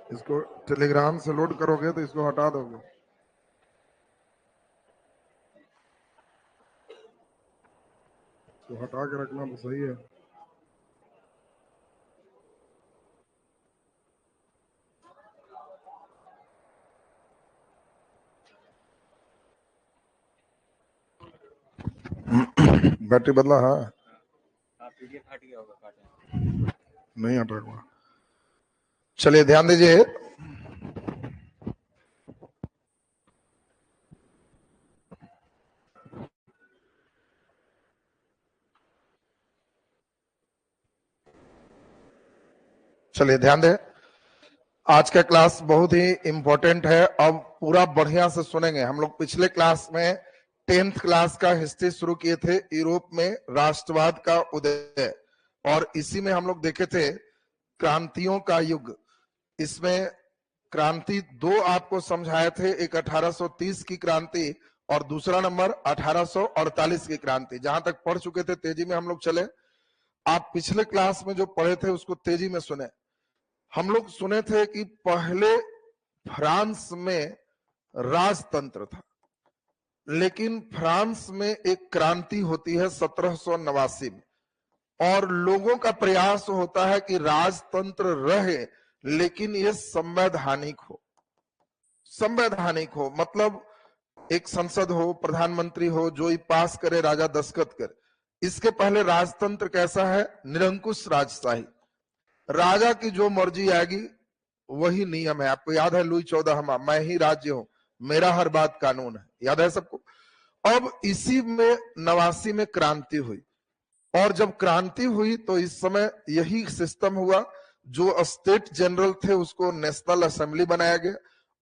इसको टेलीग्राम से लोड करोगे तो इसको हटा दोगे। तो हटा के रखना तो सही है। बैटरी बदला है? पीडीएफ हट गया होगा, नहीं हटा हुआ। चलिए ध्यान दीजिए। चलिए ध्यान दें, आज का क्लास बहुत ही इंपॉर्टेंट है। अब पूरा बढ़िया से सुनेंगे। हम लोग पिछले क्लास में 10th क्लास का हिस्ट्री शुरू किए थे, यूरोप में राष्ट्रवाद का उदय, और इसी में हम लोग देखे थे क्रांतियों का युग। इसमें क्रांति दो आपको समझाए थे, एक 1830 की क्रांति और दूसरा नंबर 1848 की क्रांति। जहां तक पढ़ चुके थे तेजी में हम लोग चले। आप पिछले क्लास में जो पढ़े थे उसको तेजी में सुने। हम लोग सुने थे कि पहले फ्रांस में राजतंत्र था, लेकिन फ्रांस में एक क्रांति होती है 1789 में, और लोगों का प्रयास होता है कि राजतंत्र रहे लेकिन ये संवैधानिक हो। संवैधानिक हो मतलब एक संसद हो, प्रधानमंत्री हो, जो ही पास करे राजा दस्तखत करे। इसके पहले राजतंत्र कैसा है? निरंकुश राजशाही। राजा की जो मर्जी आएगी वही नियम है। आपको याद है लुई 14वां, मैं ही राज्य हूं, मेरा हर बात कानून है, याद है सबको। अब इसी में 89 में क्रांति हुई, और जब क्रांति हुई तो इस समय यही सिस्टम हुआ। जो स्टेट जनरल थे उसको नेशनल असेंबली बनाया गया,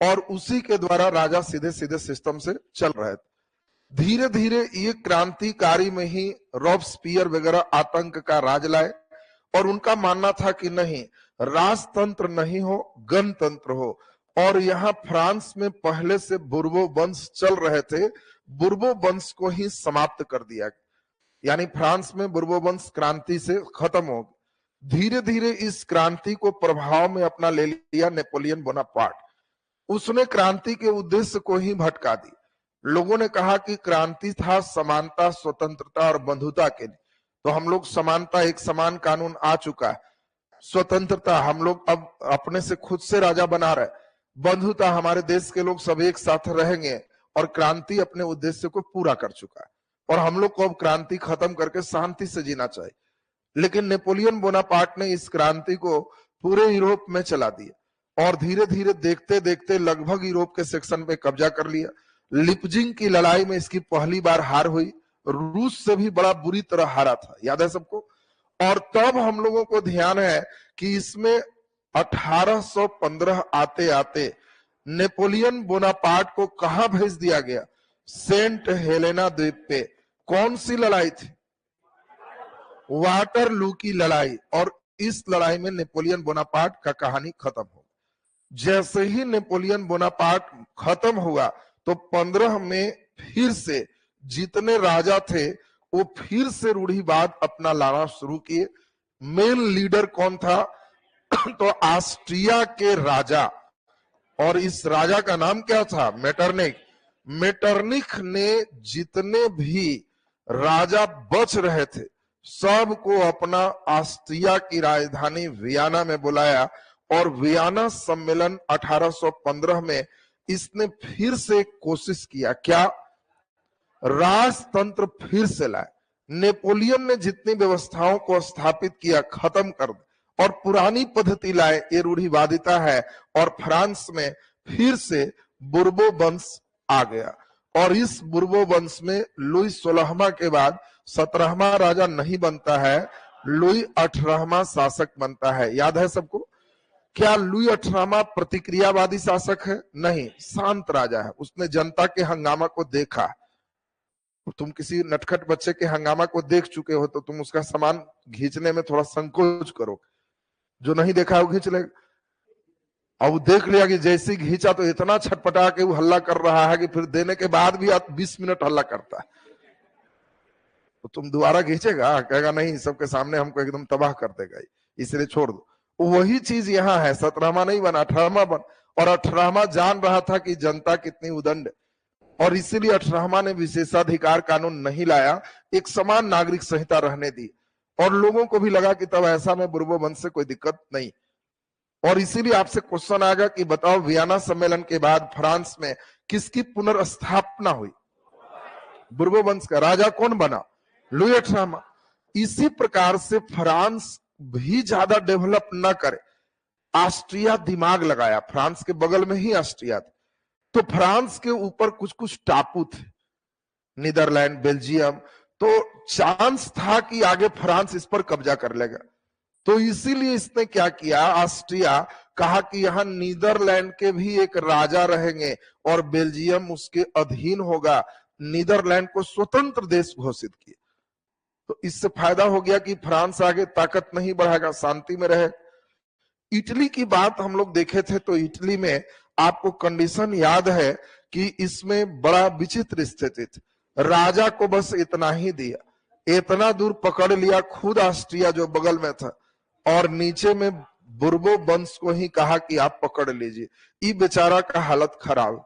और उसी के द्वारा राजा सीधे सीधे सिस्टम से चल रहे थे। धीरे धीरे ये क्रांतिकारी में ही रॉबस्पियर वगैरह आतंक का राज लाए, और उनका मानना था कि नहीं, राजतंत्र नहीं हो, गणतंत्र हो। और यहाँ फ्रांस में पहले से बुर्बो वंश चल रहे थे, बुर्बो वंश को ही समाप्त कर दिया, यानी फ्रांस में बुर्बो वंश क्रांति से खत्म हो गया। धीरे धीरे इस क्रांति को प्रभाव में अपना ले लिया नेपोलियन बोनापार्ट। उसने क्रांति के उद्देश्य को ही भटका दी। लोगों ने कहा कि क्रांति था समानता, स्वतंत्रता और बंधुता के लिए, तो हम लोग समानता, एक समान कानून आ चुका है। स्वतंत्रता, हम लोग अब अपने से खुद से राजा बना रहे। बंधुता, हमारे देश के लोग सब एक साथ रहेंगे। और क्रांति अपने उद्देश्य को पूरा कर चुका है, और हम लोग को अब क्रांति खत्म करके शांति से जीना चाहिए। लेकिन नेपोलियन बोनापार्ट ने इस क्रांति को पूरे यूरोप में चला दिया, और धीरे धीरे देखते देखते लगभग यूरोप के सेक्शन पे कब्जा कर लिया। लिपजिंग की लड़ाई में इसकी पहली बार हार हुई, रूस से भी बड़ा बुरी तरह हारा था, याद है सबको। और तब हम लोगों को ध्यान है कि इसमें 1815 आते आते नेपोलियन बोनापार्ट को कहां भेज दिया गया? सेंट हेलेना द्वीप पे। कौन सी लड़ाई थी? वाटरलू की लड़ाई। और इस लड़ाई में नेपोलियन बोनापार्ट का कहानी खत्म हो। जैसे ही नेपोलियन बोनापार्ट खत्म हुआ तो 15 में फिर से जितने राजा थे वो फिर से रूढ़िवाद अपना लाना शुरू किए। मेन लीडर कौन था? तो ऑस्ट्रिया के राजा, और इस राजा का नाम क्या था? मेटरनिख। मेटरनिख ने जितने भी राजा बच रहे थे सबको अपना ऑस्ट्रिया की राजधानी वियना में बुलाया, और वियना सम्मेलन 1815 में इसने फिर से कोशिश किया, क्या? राजतंत्र फिर से लाए। नेपोलियन ने जितनी व्यवस्थाओं को स्थापित किया खत्म कर दे, और पुरानी पद्धति लाए, ये रूढ़िवादिता है। और फ्रांस में फिर से बुर्बो वंश आ गया, और इस बुर्बो वंश में लुई 16वां के बाद 17वां राजा नहीं बनता है, लुई 18वां शासक बनता है। याद है सबको? क्या लुई 18वां प्रतिक्रियावादी शासक है? नहीं, शांत राजा है। उसने जनता के हंगामा को देखा। तुम किसी नटखट बच्चे के हंगामा को देख चुके हो तो तुम उसका सामान खींचने में थोड़ा संकोच करो। जो नहीं देखा है वो खींच लेगा। अब वो देख लिया कि जैसे खींचा तो इतना छटपटा के वो हल्ला कर रहा है कि फिर देने के बाद भी 20 मिनट हल्ला करता है। तो तुम दोबारा खींचेगा? कहेगा नहीं, सबके सामने हमको एकदम तबाह कर देगा, इसलिए छोड़ दो। वही चीज यहाँ है, 17वां नहीं बना, 18वां बन, और 18वां जान रहा था कि जनता कितनी उदंड, और इसीलिए 18वां ने विशेषाधिकार कानून नहीं लाया, एक समान नागरिक संहिता रहने दी, और लोगों को भी लगा कि तब ऐसा में बुर्बो वंश से कोई दिक्कत नहीं। और इसीलिए आपसे क्वेश्चन आएगा कि बताओ वियना सम्मेलन के बाद फ्रांस में किसकी पुनर्स्थापना हुई? बुर्बो वंश का। राजा कौन बना? लुई 18वां। इसी प्रकार से फ्रांस भी ज्यादा डेवलप न करे, ऑस्ट्रिया दिमाग लगाया, फ्रांस के बगल में ही ऑस्ट्रिया था, तो फ्रांस के ऊपर कुछ कुछ टापू थे, नीदरलैंड, बेल्जियम, तो चांस था कि आगे फ्रांस इस पर कब्जा कर लेगा। तो इसीलिए इसने क्या किया, ऑस्ट्रिया कहा कि यहां नीदरलैंड के भी एक राजा रहेंगे और बेल्जियम उसके अधीन होगा, नीदरलैंड को स्वतंत्र देश घोषित किया। तो इससे फायदा हो गया कि फ्रांस आगे ताकत नहीं बढ़ाएगा, शांति में रहे। इटली की बात हम लोग देखे थे, तो इटली में आपको कंडीशन याद है कि इसमें बड़ा विचित्र स्थिति थी, राजा को बस इतना ही दिया, इतना दूर पकड़ लिया खुद ऑस्ट्रिया जो बगल में था, और नीचे में बुर्बो वंश को ही कहा कि आप पकड़ लीजिए। ये बेचारा का हालत खराब।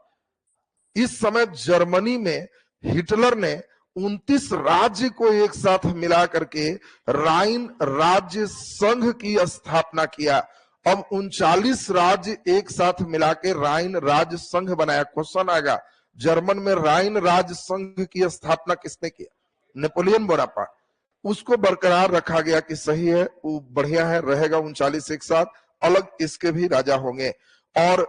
इस समय जर्मनी में हिटलर ने 29 राज्य को एक साथ मिला करके राइन राज्य संघ की स्थापना किया। अब 39 राज्य एक साथ मिला के राइन राज्य संघ बनाया। क्वेश्चन आएगा, जर्मन में राइन राज्य संघ की स्थापना किसने किया? Napoleon Bonaparte. उसको बरकरार रखा गया कि सही है, वो बढ़िया है, रहेगा 39 एक साथ, अलग इसके भी राजा होंगे। और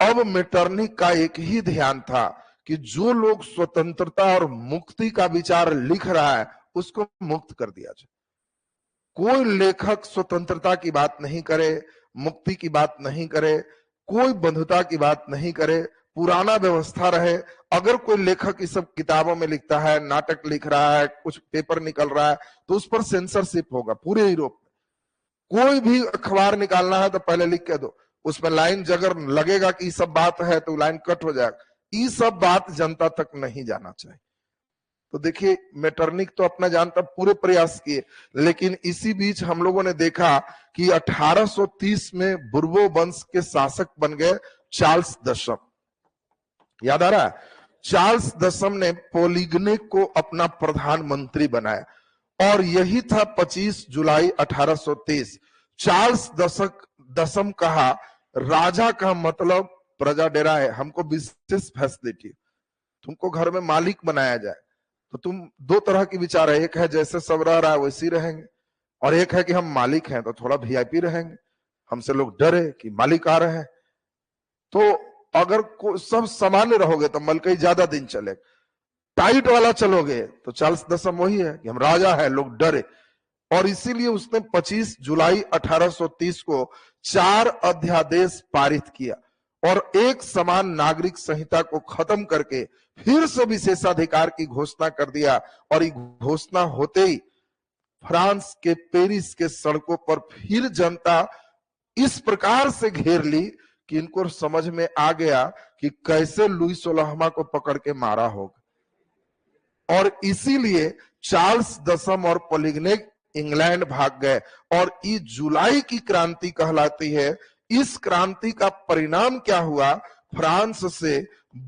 अब मेटरनिक का एक ही ध्यान था कि जो लोग स्वतंत्रता और मुक्ति का विचार लिख रहा है उसको मुक्त कर दिया जाए। कोई लेखक स्वतंत्रता की बात नहीं करे, मुक्ति की बात नहीं करे, कोई बंधुता की बात नहीं करे, पुराना व्यवस्था रहे। अगर कोई लेखक इस सब किताबों में लिखता है, नाटक लिख रहा है, कुछ पेपर निकल रहा है, तो उस पर सेंसरशिप होगा पूरे यूरोप में। कोई भी अखबार निकालना है तो पहले लिख के दो, उसमें लाइन जगह लगेगा कि सब बात है तो लाइन कट हो जाएगा। ये सब बात जनता तक नहीं जाना चाहिए। तो देखिए, मेटरनिक तो अपना जानता पूरे प्रयास किए, लेकिन इसी बीच हम लोगों ने देखा कि 1830 में बुर्बो वंश के शासक बन गए चार्ल्स दशम। याद आ रहा है? चार्ल्स दशम ने पोलिग्ने को अपना प्रधानमंत्री बनाया, और यही था 25 जुलाई 1830। चार्ल्स दशम कहा, राजा का मतलब प्रजा डेरा है, हमको विशेष फैसिलिटी, तुमको घर में मालिक बनाया जाए। तो तुम दो तरह की विचार है, एक है जैसे सब रह रहा है वैसे रहेंगे, और एक है कि हम मालिक हैं तो थोड़ा वीआईपी रहेंगे, हमसे लोग डरे कि मालिक आ रहे हैं। तो अगर सब सामान्य रहोगे तो मलकई ज्यादा दिन चले, टाइट वाला चलोगे तो चार्ल्स दशम वही है कि हम राजा है, लोग डरे। और इसीलिए उसने 25 जुलाई 1830 को 4 अध्यादेश पारित किया और एक समान नागरिक संहिता को खत्म करके फिर से विशेषाधिकार की घोषणा कर दिया। और ये घोषणा होते ही फ्रांस के पेरिस के सड़कों पर फिर जनता इस प्रकार से घेर ली कि इनको समझ में आ गया कि कैसे लुई 16वां को पकड़ के मारा होगा। और इसीलिए चार्ल्स दशम और पोलिग्ने इंग्लैंड भाग गए, और ये जुलाई की क्रांति कहलाती है। इस क्रांति का परिणाम क्या हुआ? फ्रांस से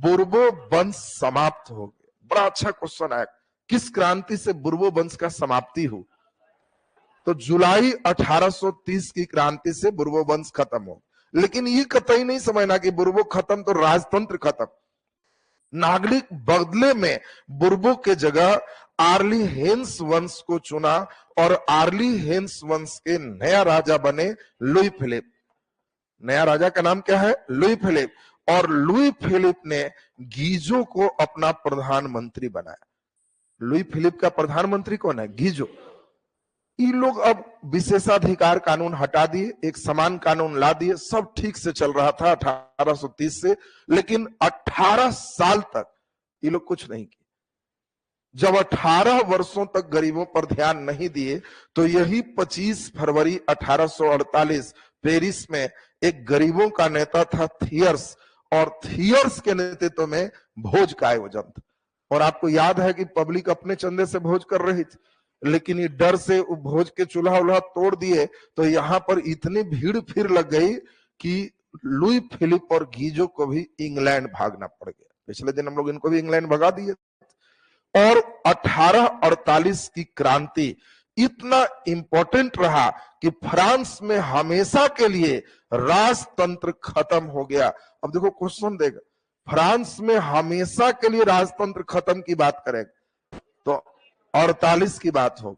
बुर्बो वंश समाप्त हो गए। बड़ा अच्छा क्वेश्चन है, किस क्रांति से बुर्बो वंश का समाप्ति हुई? तो जुलाई 1830 की क्रांति से बुर्बो वंश खत्म हो। लेकिन ये कतई नहीं समझना कि बुर्बो खत्म तो राजतंत्र खत्म। नागरिक बदले में बुर्बो के जगह आर्ली हेंस वंश को चुना, और आर्ली हेंस वंश के नया राजा बने लुई फिलिप। नया राजा का नाम क्या है? Louis Philippe. और लुई फिलिप ने गीजो को अपना प्रधानमंत्री बनाया। लुई फिलिप का प्रधानमंत्री कौन है? गीजो। ये लोग अब विशेषाधिकार कानून हटा दिए, एक समान कानून ला दिए, सब ठीक से चल रहा था 1830 से। लेकिन 18 साल तक ये लोग कुछ नहीं किए। जब 18 वर्षों तक गरीबों पर ध्यान नहीं दिए, तो यही 25 फरवरी 1848 पेरिस में एक गरीबों का नेता था थियर्स, और थियर्स के नेतृत्व में भोज का आयोजन था। और आपको याद है कि पब्लिक अपने चंदे से भोज कर रही थी। लेकिन ये डर से भोज के चूल्हा उल्हा तोड़ दिए, तो यहाँ पर इतनी भीड़ फिर लग गई कि लुई फिलिप और गीजो को भी इंग्लैंड भागना पड़ गया। पिछले दिन हम लोग इनको भी इंग्लैंड भगा दिए। और 1848 की क्रांति इतना इंपॉर्टेंट रहा कि फ्रांस में हमेशा के लिए राजतंत्र खत्म हो गया। अब देखो क्वेश्चन देगा, फ्रांस में हमेशा के लिए राजतंत्र खत्म की बात करेगा तो 48 की बात हो।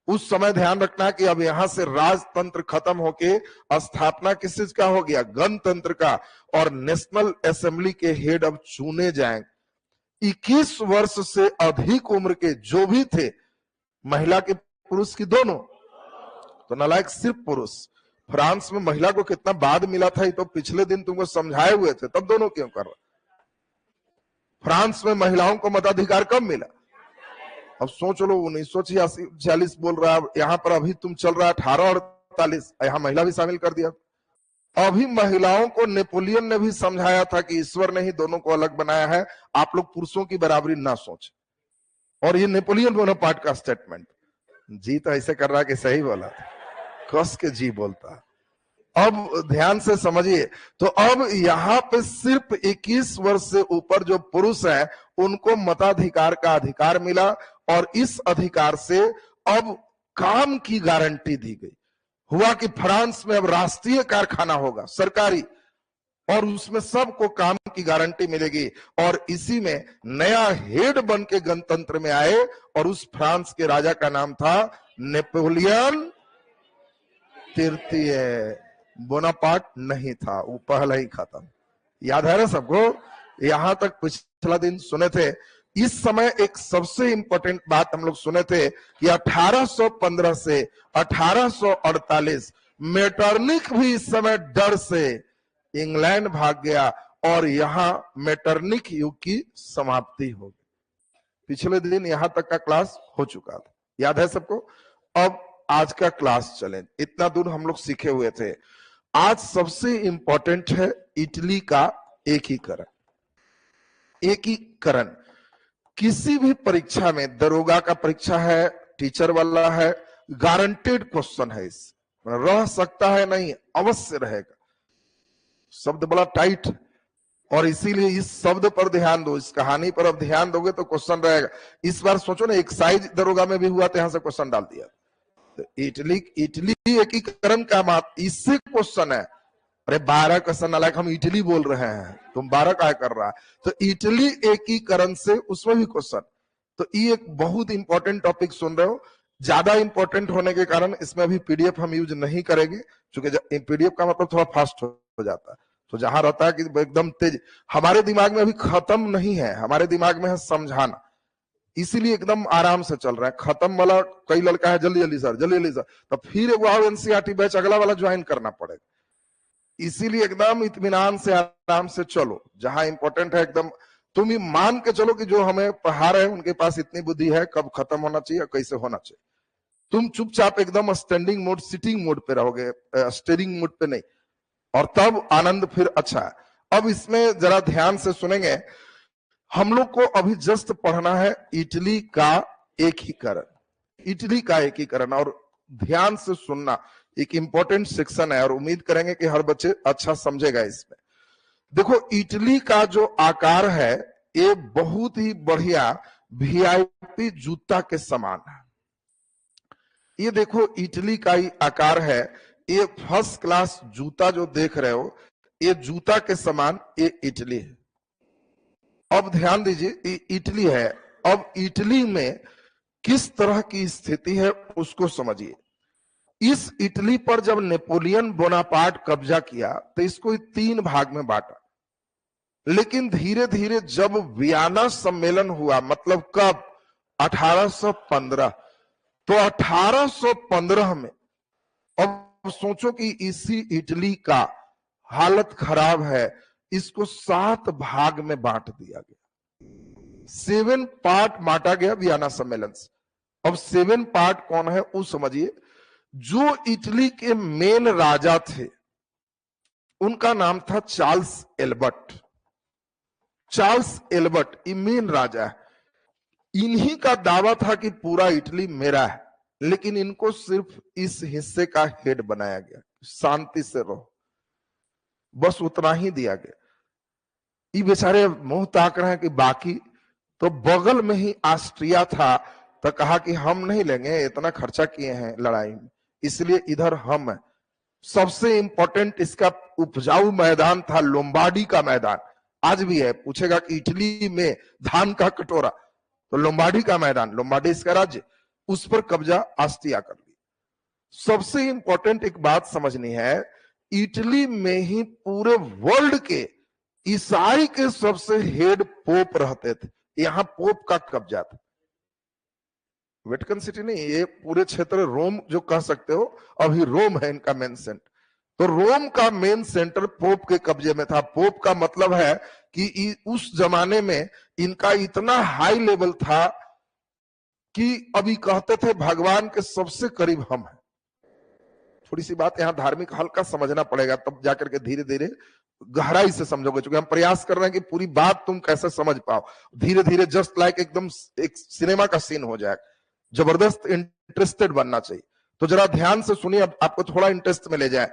उस समय ध्यान रखना कि अब यहां से राजतंत्र खत्म होके स्थापना किस चीज का हो गया, गणतंत्र का, और नेशनल असेंबली के हेड अब चुने जाएंगे। 21 वर्ष से अधिक उम्र के जो भी थे, महिला के पुरुष की दोनों, तो नालायक सिर्फ पुरुष। फ्रांस में महिला को कितना बाद मिला था ये तो पिछले दिन तुमको समझाए हुए थे, तब दोनों क्यों कर रहे? फ्रांस में महिलाओं को मताधिकार कब मिला? अब सोच लो, 1946 बोल रहा है, यहां पर अभी तुम चल रहा है 1848, यहां महिला भी शामिल कर दिया। अभी महिलाओं को नेपोलियन ने भी समझाया था कि ईश्वर ने ही दोनों को अलग बनाया है, आप लोग पुरुषों की बराबरी ना सोचें। और ये नेपोलियन बोनापार्ट का स्टेटमेंट। जी तो ऐसे कर रहा कि सही बोला था, कस के जी बोलता। अब ध्यान से समझिए, तो अब यहाँ पे सिर्फ 21 वर्ष से ऊपर जो पुरुष हैं उनको मताधिकार का अधिकार मिला, और इस अधिकार से अब काम की गारंटी दी गई। हुआ कि फ्रांस में अब राष्ट्रीय कारखाना होगा, सरकारी, और उसमें सबको काम की गारंटी मिलेगी। और इसी में नया हेड बन के गणतंत्र में आए, और उस फ्रांस के राजा का नाम था नेपोलियन तृतीय। बोनापार्ट नहीं था, वो पहले ही खत्म। याद है ना सबको? यहां तक पिछला दिन सुने थे। इस समय एक सबसे इंपॉर्टेंट बात हम लोग सुने थे कि 1815 से 1848 मेटरनिख भी इस समय डर से इंग्लैंड भाग गया, और यहां मेटरनिख युग की समाप्ति हो गई। पिछले दिन यहां तक का क्लास हो चुका था, याद है सबको? अब आज का क्लास चले, इतना दूर हम लोग सीखे हुए थे। आज सबसे इंपॉर्टेंट है इटली का एकीकरण। एकीकरण किसी भी परीक्षा में, दरोगा का परीक्षा है, टीचर वाला है, गारंटेड क्वेश्चन है। इस रह सकता है नहीं, अवश्य रहेगा। शब्द बड़ा टाइट, और इसीलिए इस शब्द पर ध्यान दो, इस कहानी पर अब ध्यान दोगे तो क्वेश्चन रहेगा। इस बार सोचो ना, एक्साइज दरोगा में भी हुआ तो यहां से क्वेश्चन डाल दिया। तो इटली एकीकरण का मात इससे क्वेश्चन है। अरे 12 क्वेश्चन अलग, हम इटली बोल रहे हैं, तुम 12 का कर रहा है। तो इटली एकीकरण से उसमें भी क्वेश्चन। तो ये एक बहुत इंपॉर्टेंट टॉपिक सुन रहे हो। ज्यादा इंपॉर्टेंट होने के कारण इसमें अभी पीडीएफ हम यूज नहीं करेंगे, क्योंकि पीडीएफ का मतलब थोड़ा फास्ट हो जाता है। तो जहां रहता है कि एकदम तेज, हमारे दिमाग में अभी खत्म नहीं है, हमारे दिमाग में है समझाना, इसीलिए एकदम आराम से चल रहा है। खत्म वाला कई लड़का है जल्दी जल्दी सर, जल्दी जल्दी सर, तो फिर वो एनसीईआरटी बैच अगला वाला ज्वाइन करना पड़ेगा। इसीलिए एकदम इत्मीनान से आराम से चलो, जहां इंपॉर्टेंट है एकदम तुम ही मान के चलो कि जो हमें पढ़ा रहे हैं उनके पास इतनी बुद्धि है कब खत्म होना चाहिए, कैसे होना चाहिए। तुम चुपचाप एकदम स्टैंडिंग मोड, सिटिंग मोड पे रहोगे, स्टीयरिंग मोड पे नहीं, और तब आनंद फिर अच्छा है। अब इसमें जरा ध्यान से सुनेंगे। हम लोग को अभी जस्ट पढ़ना है इटली का एकीकरण, इटली का एकीकरण, और ध्यान से सुनना, एक इंपॉर्टेंट सेक्शन है, और उम्मीद करेंगे कि हर बच्चे अच्छा समझेगा इसमें। देखो, इटली का जो आकार है ये बहुत ही बढ़िया वीआईपी जूता के समान है। ये देखो इटली का ही आकार है, ये फर्स्ट क्लास जूता जो देख रहे हो, ये जूता के समान ये इटली है। अब ध्यान दीजिए, इटली है। अब इटली में किस तरह की स्थिति है उसको समझिए। इस इटली पर जब नेपोलियन बोनापार्ट कब्जा किया तो इसको 3 भाग में बांटा, लेकिन धीरे धीरे जब वियना सम्मेलन हुआ, मतलब कब, 1815, तो 1815 में, अब सोचो कि इसी इटली का हालत खराब है, इसको 7 भाग में बांट दिया गया, 7 पार्ट बांटा गया वियना सम्मेलन से। अब 7 पार्ट कौन है वो समझिए। जो इटली के मेन राजा थे उनका नाम था चार्ल्स एल्बर्ट। चार्ल्स एल्बर्ट ये मेन राजा है। इन्हीं का दावा था कि पूरा इटली मेरा है, लेकिन इनको सिर्फ इस हिस्से का हेड बनाया गया, शांति से रहो, बस उतना ही दिया गया। ये बेचारे मुंह ताक रहे हैं कि बाकी तो बगल में ही ऑस्ट्रिया था, तो कहा कि हम नहीं लेंगे, इतना खर्चा किए हैं लड़ाई में, इसलिए इधर हम है। सबसे इंपॉर्टेंट इसका उपजाऊ मैदान था लोम्बार्डी का मैदान, आज भी है। पूछेगा कि इटली में धान का कटोरा, तो लोम्बार्डी का मैदान, लोम्बार्डी इसका राज्य, उस पर कब्जा ऑस्ट्रिया कर लिया। सबसे इंपॉर्टेंट एक बात समझनी है, इटली में ही पूरे वर्ल्ड के ईसाई के सबसे हेड पोप रहते थे, यहां पोप का कब्जा था। वेटिकन सिटी नहीं, ये पूरे क्षेत्र रोम जो कह सकते हो, अभी रोम है इनका मेन सेंटर। तो रोम का मेन सेंटर पोप के कब्जे में था। पोप का मतलब है कि उस जमाने में इनका इतना हाई लेवल था कि अभी कहते थे भगवान के सबसे करीब हम हैं। थोड़ी सी बात यहाँ धार्मिक हल्का समझना पड़ेगा, तब जाकर के धीरे धीरे गहराई से समझोगे, क्योंकि हम प्रयास कर रहे हैं कि पूरी बात तुम कैसे समझ पाओ। धीरे धीरे जस्ट लाइक एकदम एक सिनेमा का सीन हो जाए, जबरदस्त इंटरेस्टेड बनना चाहिए। तो जरा ध्यान से सुनिए, अब आपको थोड़ा इंटरेस्ट में ले जाए।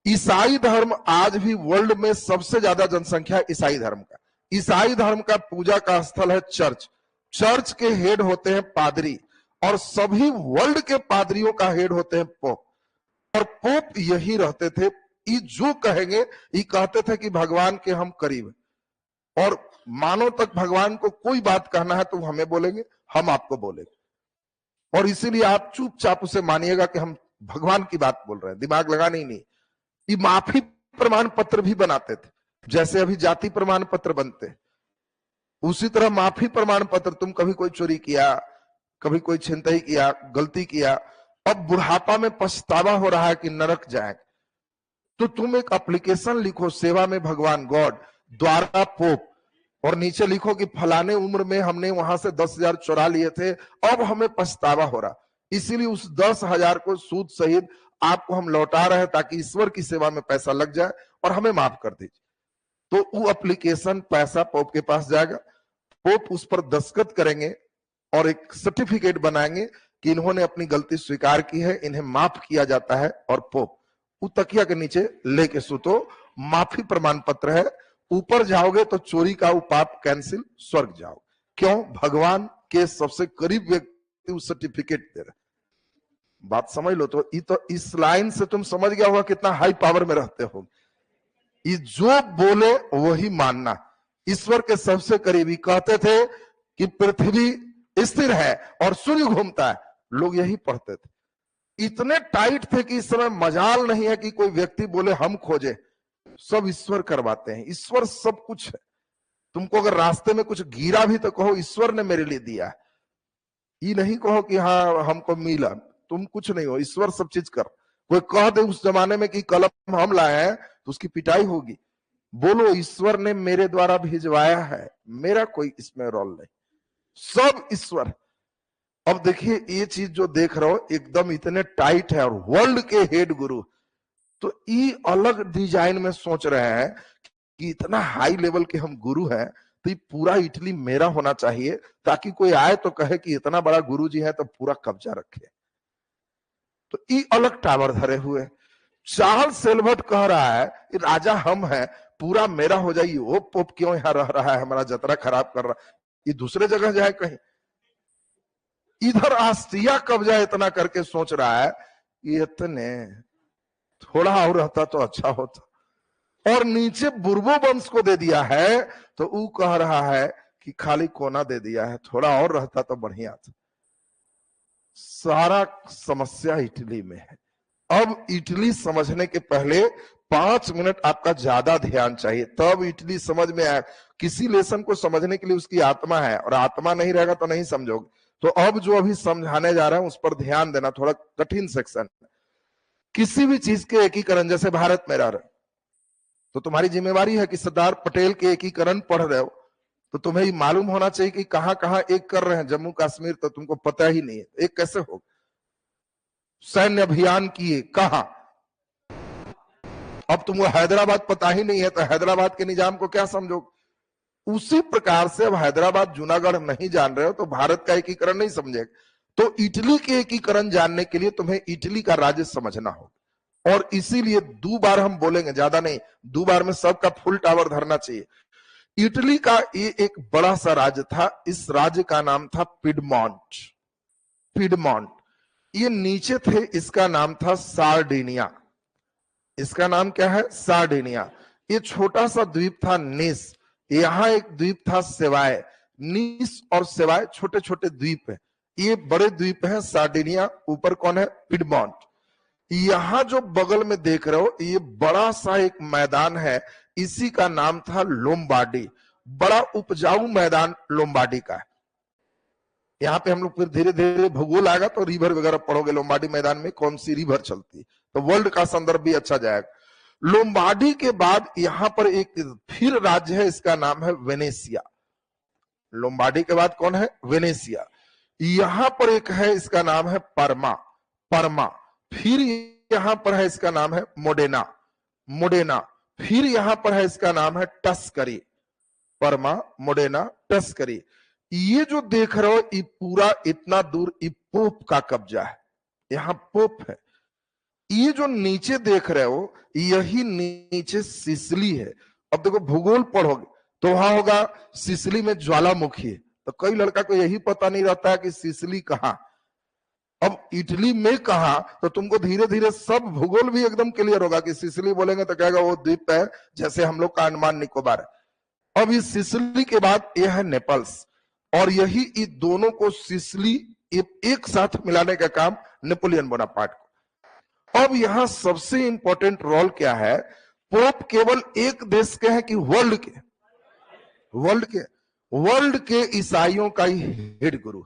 ईसाई धर्म आज भी वर्ल्ड में सबसे ज्यादा जनसंख्या ईसाई धर्म का। ईसाई धर्म का पूजा का स्थल है चर्च। चर्च के हेड होते हैं पादरी, और सभी वर्ल्ड के पादरियों का हेड होते हैं पोप, और पोप यही रहते थे। ये जो कहेंगे, ये कहते थे कि भगवान के हम करीब हैं, और मानो तक भगवान को कोई बात कहना है तो हमें बोलेंगे, हम आपको बोलेंगे, और इसीलिए आप चुपचाप उसे मानिएगा कि हम भगवान की बात बोल रहे हैं, दिमाग लगाने ही नहीं। ये माफी प्रमाण पत्र भी बनाते थे, जैसे अभी जाति प्रमाण पत्र बनते, उसी तरह माफी प्रमाण पत्र। तुम कभी कोई चोरी किया, कभी कोई छिनतई किया, गलती किया, अब बुढ़ापा में पछतावा हो रहा है कि नरक जाए, तो तुम एक एप्लीकेशन लिखो, सेवा में भगवान गॉड द्वारा पोप, और नीचे लिखो कि फलाने उम्र में हमने वहां से 10,000 चुरा लिए थे, अब हमें पछतावा हो रहा, इसीलिए उस 10,000 को सूद सहित आपको हम लौटा रहे हैं, ताकि ईश्वर की सेवा में पैसा लग जाए और हमें माफ कर दीजिए। तो वो एप्लीकेशन पैसा पोप के पास जाएगा, पोप उस पर दस्तखत करेंगे और एक सर्टिफिकेट बनाएंगे कि इन्होंने अपनी गलती स्वीकार की है, इन्हें माफ किया जाता है, और पोप तकिया के नीचे लेके सुतो, माफी प्रमाण पत्र है, ऊपर जाओगे तो चोरी का पाप कैंसिल, स्वर्ग जाओ। क्यों? भगवान के सबसे करीब व्यक्ति उस सर्टिफिकेट दे रहे। बात समझ लो। तो इस लाइन से तुम समझ गया होगा कितना हाई पावर में रहते हो। ये जो बोले वही मानना। ईश्वर के सबसे करीबी कहते थे कि पृथ्वी स्थिर है और सूर्य घूमता है, लोग यही पढ़ते थे। इतने टाइट थे कि इस समय मजाल नहीं है कि कोई व्यक्ति बोले हम खोजे, सब ईश्वर करवाते हैं। ईश्वर सब कुछ है। तुमको अगर रास्ते में कुछ गिरा भी तो कहो ईश्वर ने मेरे लिए दिया है, ये नहीं कहो कि हाँ हमको मिला, तुम कुछ नहीं हो, ईश्वर सब चीज कर। कोई कह दे उस जमाने में कि कलम हम लाए हैं तो उसकी पिटाई होगी। बोलो ईश्वर ने मेरे द्वारा भिजवाया है, मेरा कोई इसमें रोल नहीं, सब ईश्वर। अब देखिए ये चीज जो देख रहे हो एकदम इतने टाइट है, और वर्ल्ड के हेड गुरु, तो ये अलग डिजाइन में सोच रहे हैं कि इतना हाई लेवल के हम गुरु हैं, तो ये पूरा इटली मेरा होना चाहिए, ताकि कोई आए तो कहे कि इतना बड़ा गुरु जी है तो पूरा कब्जा रखे। तो ये अलग टावर धरे हुए। चार्ल्स सेल्वर्ट कह रहा है राजा हम हैं, पूरा मेरा हो जाइए, वो पोप क्यों यहाँ रह रहा है, हमारा जतरा खराब कर रहा, ये दूसरे जगह जाए कहीं। इधर ऑस्ट्रिया कब्जा इतना करके सोच रहा है इतने, थोड़ा और रहता तो अच्छा होता, और नीचे बुर्बो वंश को दे दिया है, तो वो कह रहा है कि खाली कोना दे दिया है, थोड़ा और रहता तो बढ़िया था। सारा समस्या इटली में है। अब इटली समझने के पहले 5 मिनट आपका ज्यादा ध्यान चाहिए, तब इटली समझ में आए। किसी लेसन को समझने के लिए उसकी आत्मा है, और आत्मा नहीं रहेगा तो नहीं समझोगे। तो अब जो अभी समझाने जा रहे हैं उस पर ध्यान देना, थोड़ा कठिन सेक्शन। किसी भी चीज के एकीकरण, जैसे भारत में रह रहे तो तुम्हारी जिम्मेवारी है कि सरदार पटेल के एकीकरण पढ़ रहे हो, तो तुम्हें ये मालूम होना चाहिए कि कहां कहां एक कर रहे हैं। जम्मू कश्मीर तो तुमको पता ही नहीं है, एक कैसे होगा। सैन्य अभियान किए कहां, अब तुमको हैदराबाद पता ही नहीं है, तो हैदराबाद के निजाम को क्या समझो। उसी प्रकार से अब हैदराबाद जूनागढ़ नहीं जान रहे हो तो भारत का एकीकरण नहीं समझेगा। तो इटली के एकीकरण जानने के लिए तुम्हें इटली का राज्य समझना होगा, और इसीलिए 2 बार हम बोलेंगे, ज्यादा नहीं, 2 बार में सबका फुल टावर धरना चाहिए। इटली का ये एक बड़ा सा राज्य था, इस राज्य का नाम था पिडमॉन्ट। पिडमॉन्ट, ये नीचे थे, इसका नाम था सार्डिनिया। इसका नाम क्या है? सार्डिनिया। ये छोटा सा द्वीप था निस, यहां एक द्वीप था सेवाय। निस और सेवाय छोटे छोटे द्वीप है, ये बड़े द्वीप हैं सार्डिनिया। ऊपर कौन है? पिडमॉन्ट। यहां जो बगल में देख रहे हो ये बड़ा सा एक मैदान है, इसी का नाम था लोम्बार्डी। बड़ा उपजाऊ मैदान लोम्बार्डी का है। यहाँ पे हम लोग फिर धीरे धीरे भूगोल आएगा तो रिवर वगैरह पढ़ोगे, लोम्बार्डी मैदान में कौन सी रिवर चलती, तो वर्ल्ड का संदर्भ भी अच्छा जाएगा। लोम्बार्डी के बाद यहां पर एक फिर राज्य है, इसका नाम है वेनेसिया। लोम्बार्डी के बाद कौन है? वेनेसिया। यहां पर एक है, इसका नाम है परमा। परमा। फिर यहां पर है, इसका नाम है मोडेना। मोडेना। फिर यहां पर है, इसका नाम है टस्करी। परमा, मोडेना, टस्करी। ये जो देख रहे हो ये पूरा इतना दूर ये पोप का कब्जा है, यहां पोप है। ये जो नीचे देख रहे हो यही नीचे सिसिली है। अब देखो भूगोल पढ़ोगे तो वहां होगा सिसिली में ज्वालामुखी है, तो कई लड़का को यही पता नहीं रहता है कि सिसिली कहां, अब इटली में कहा, तो तुमको धीरे धीरे सब भूगोल भी एकदम क्लियर होगा कि सिसिली बोलेंगे तो कहेगा वो द्वीप है, जैसे हम लोग का अंडमान निकोबार है। अब इस सिसिली के बाद यह है नेपल्स, और यही इन दोनों को सिसिली एक साथ मिलाने का काम नेपोलियन बोनापार्ट को। अब यहां सबसे इंपॉर्टेंट रोल क्या है? पोप केवल एक देश के हैं कि वर्ल्ड के? वर्ल्ड के ईसाइयों का ही हेड गुरु,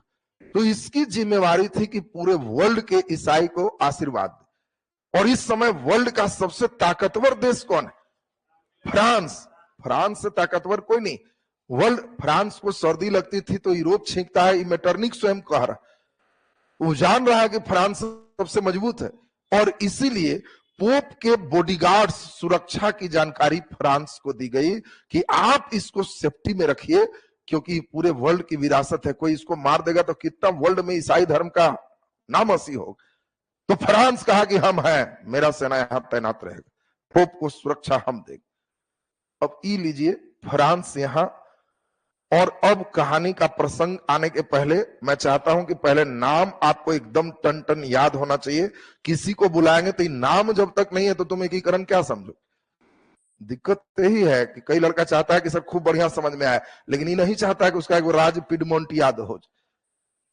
तो इसकी जिम्मेवारी थी कि पूरे वर्ल्ड के ईसाई को आशीर्वाद दे। और इस समय वर्ल्ड का सबसे ताकतवर देश कौन है? फ्रांस। फ्रांस से ताकतवर कोई नहीं। वर्ल्ड, फ्रांस को सर्दी लगती थी तो यूरोप छींकता है, मेटरनिक स्वयं कह रहा, वो जान रहा है कि फ्रांस सबसे मजबूत है, और इसीलिए पोप के बॉडीगार्ड्स, सुरक्षा की जानकारी फ्रांस को दी गई कि आप इसको सेफ्टी में रखिए, क्योंकि पूरे वर्ल्ड की विरासत है, कोई इसको मार देगा तो कितना वर्ल्ड में ईसाई धर्म का नामसी हो। तो फ्रांस कहा कि हम हैं, मेरा सेना यहां तैनात रहेगा, पोप को सुरक्षा हम देंगे। अब ई लीजिए फ्रांस यहां। और अब कहानी का प्रसंग आने के पहले मैं चाहता हूं कि पहले नाम आपको एकदम टन टन याद होना चाहिए। किसी को बुलाएंगे तो नाम जब तक नहीं है तो तुम एकीकरण क्या समझो? दिक्कत यही है कि कई लड़का चाहता है कि सब खूब बढ़िया समझ में आए, लेकिन ये नहीं चाहता है कि उसका एक राज्य पिडमोंट याद हो।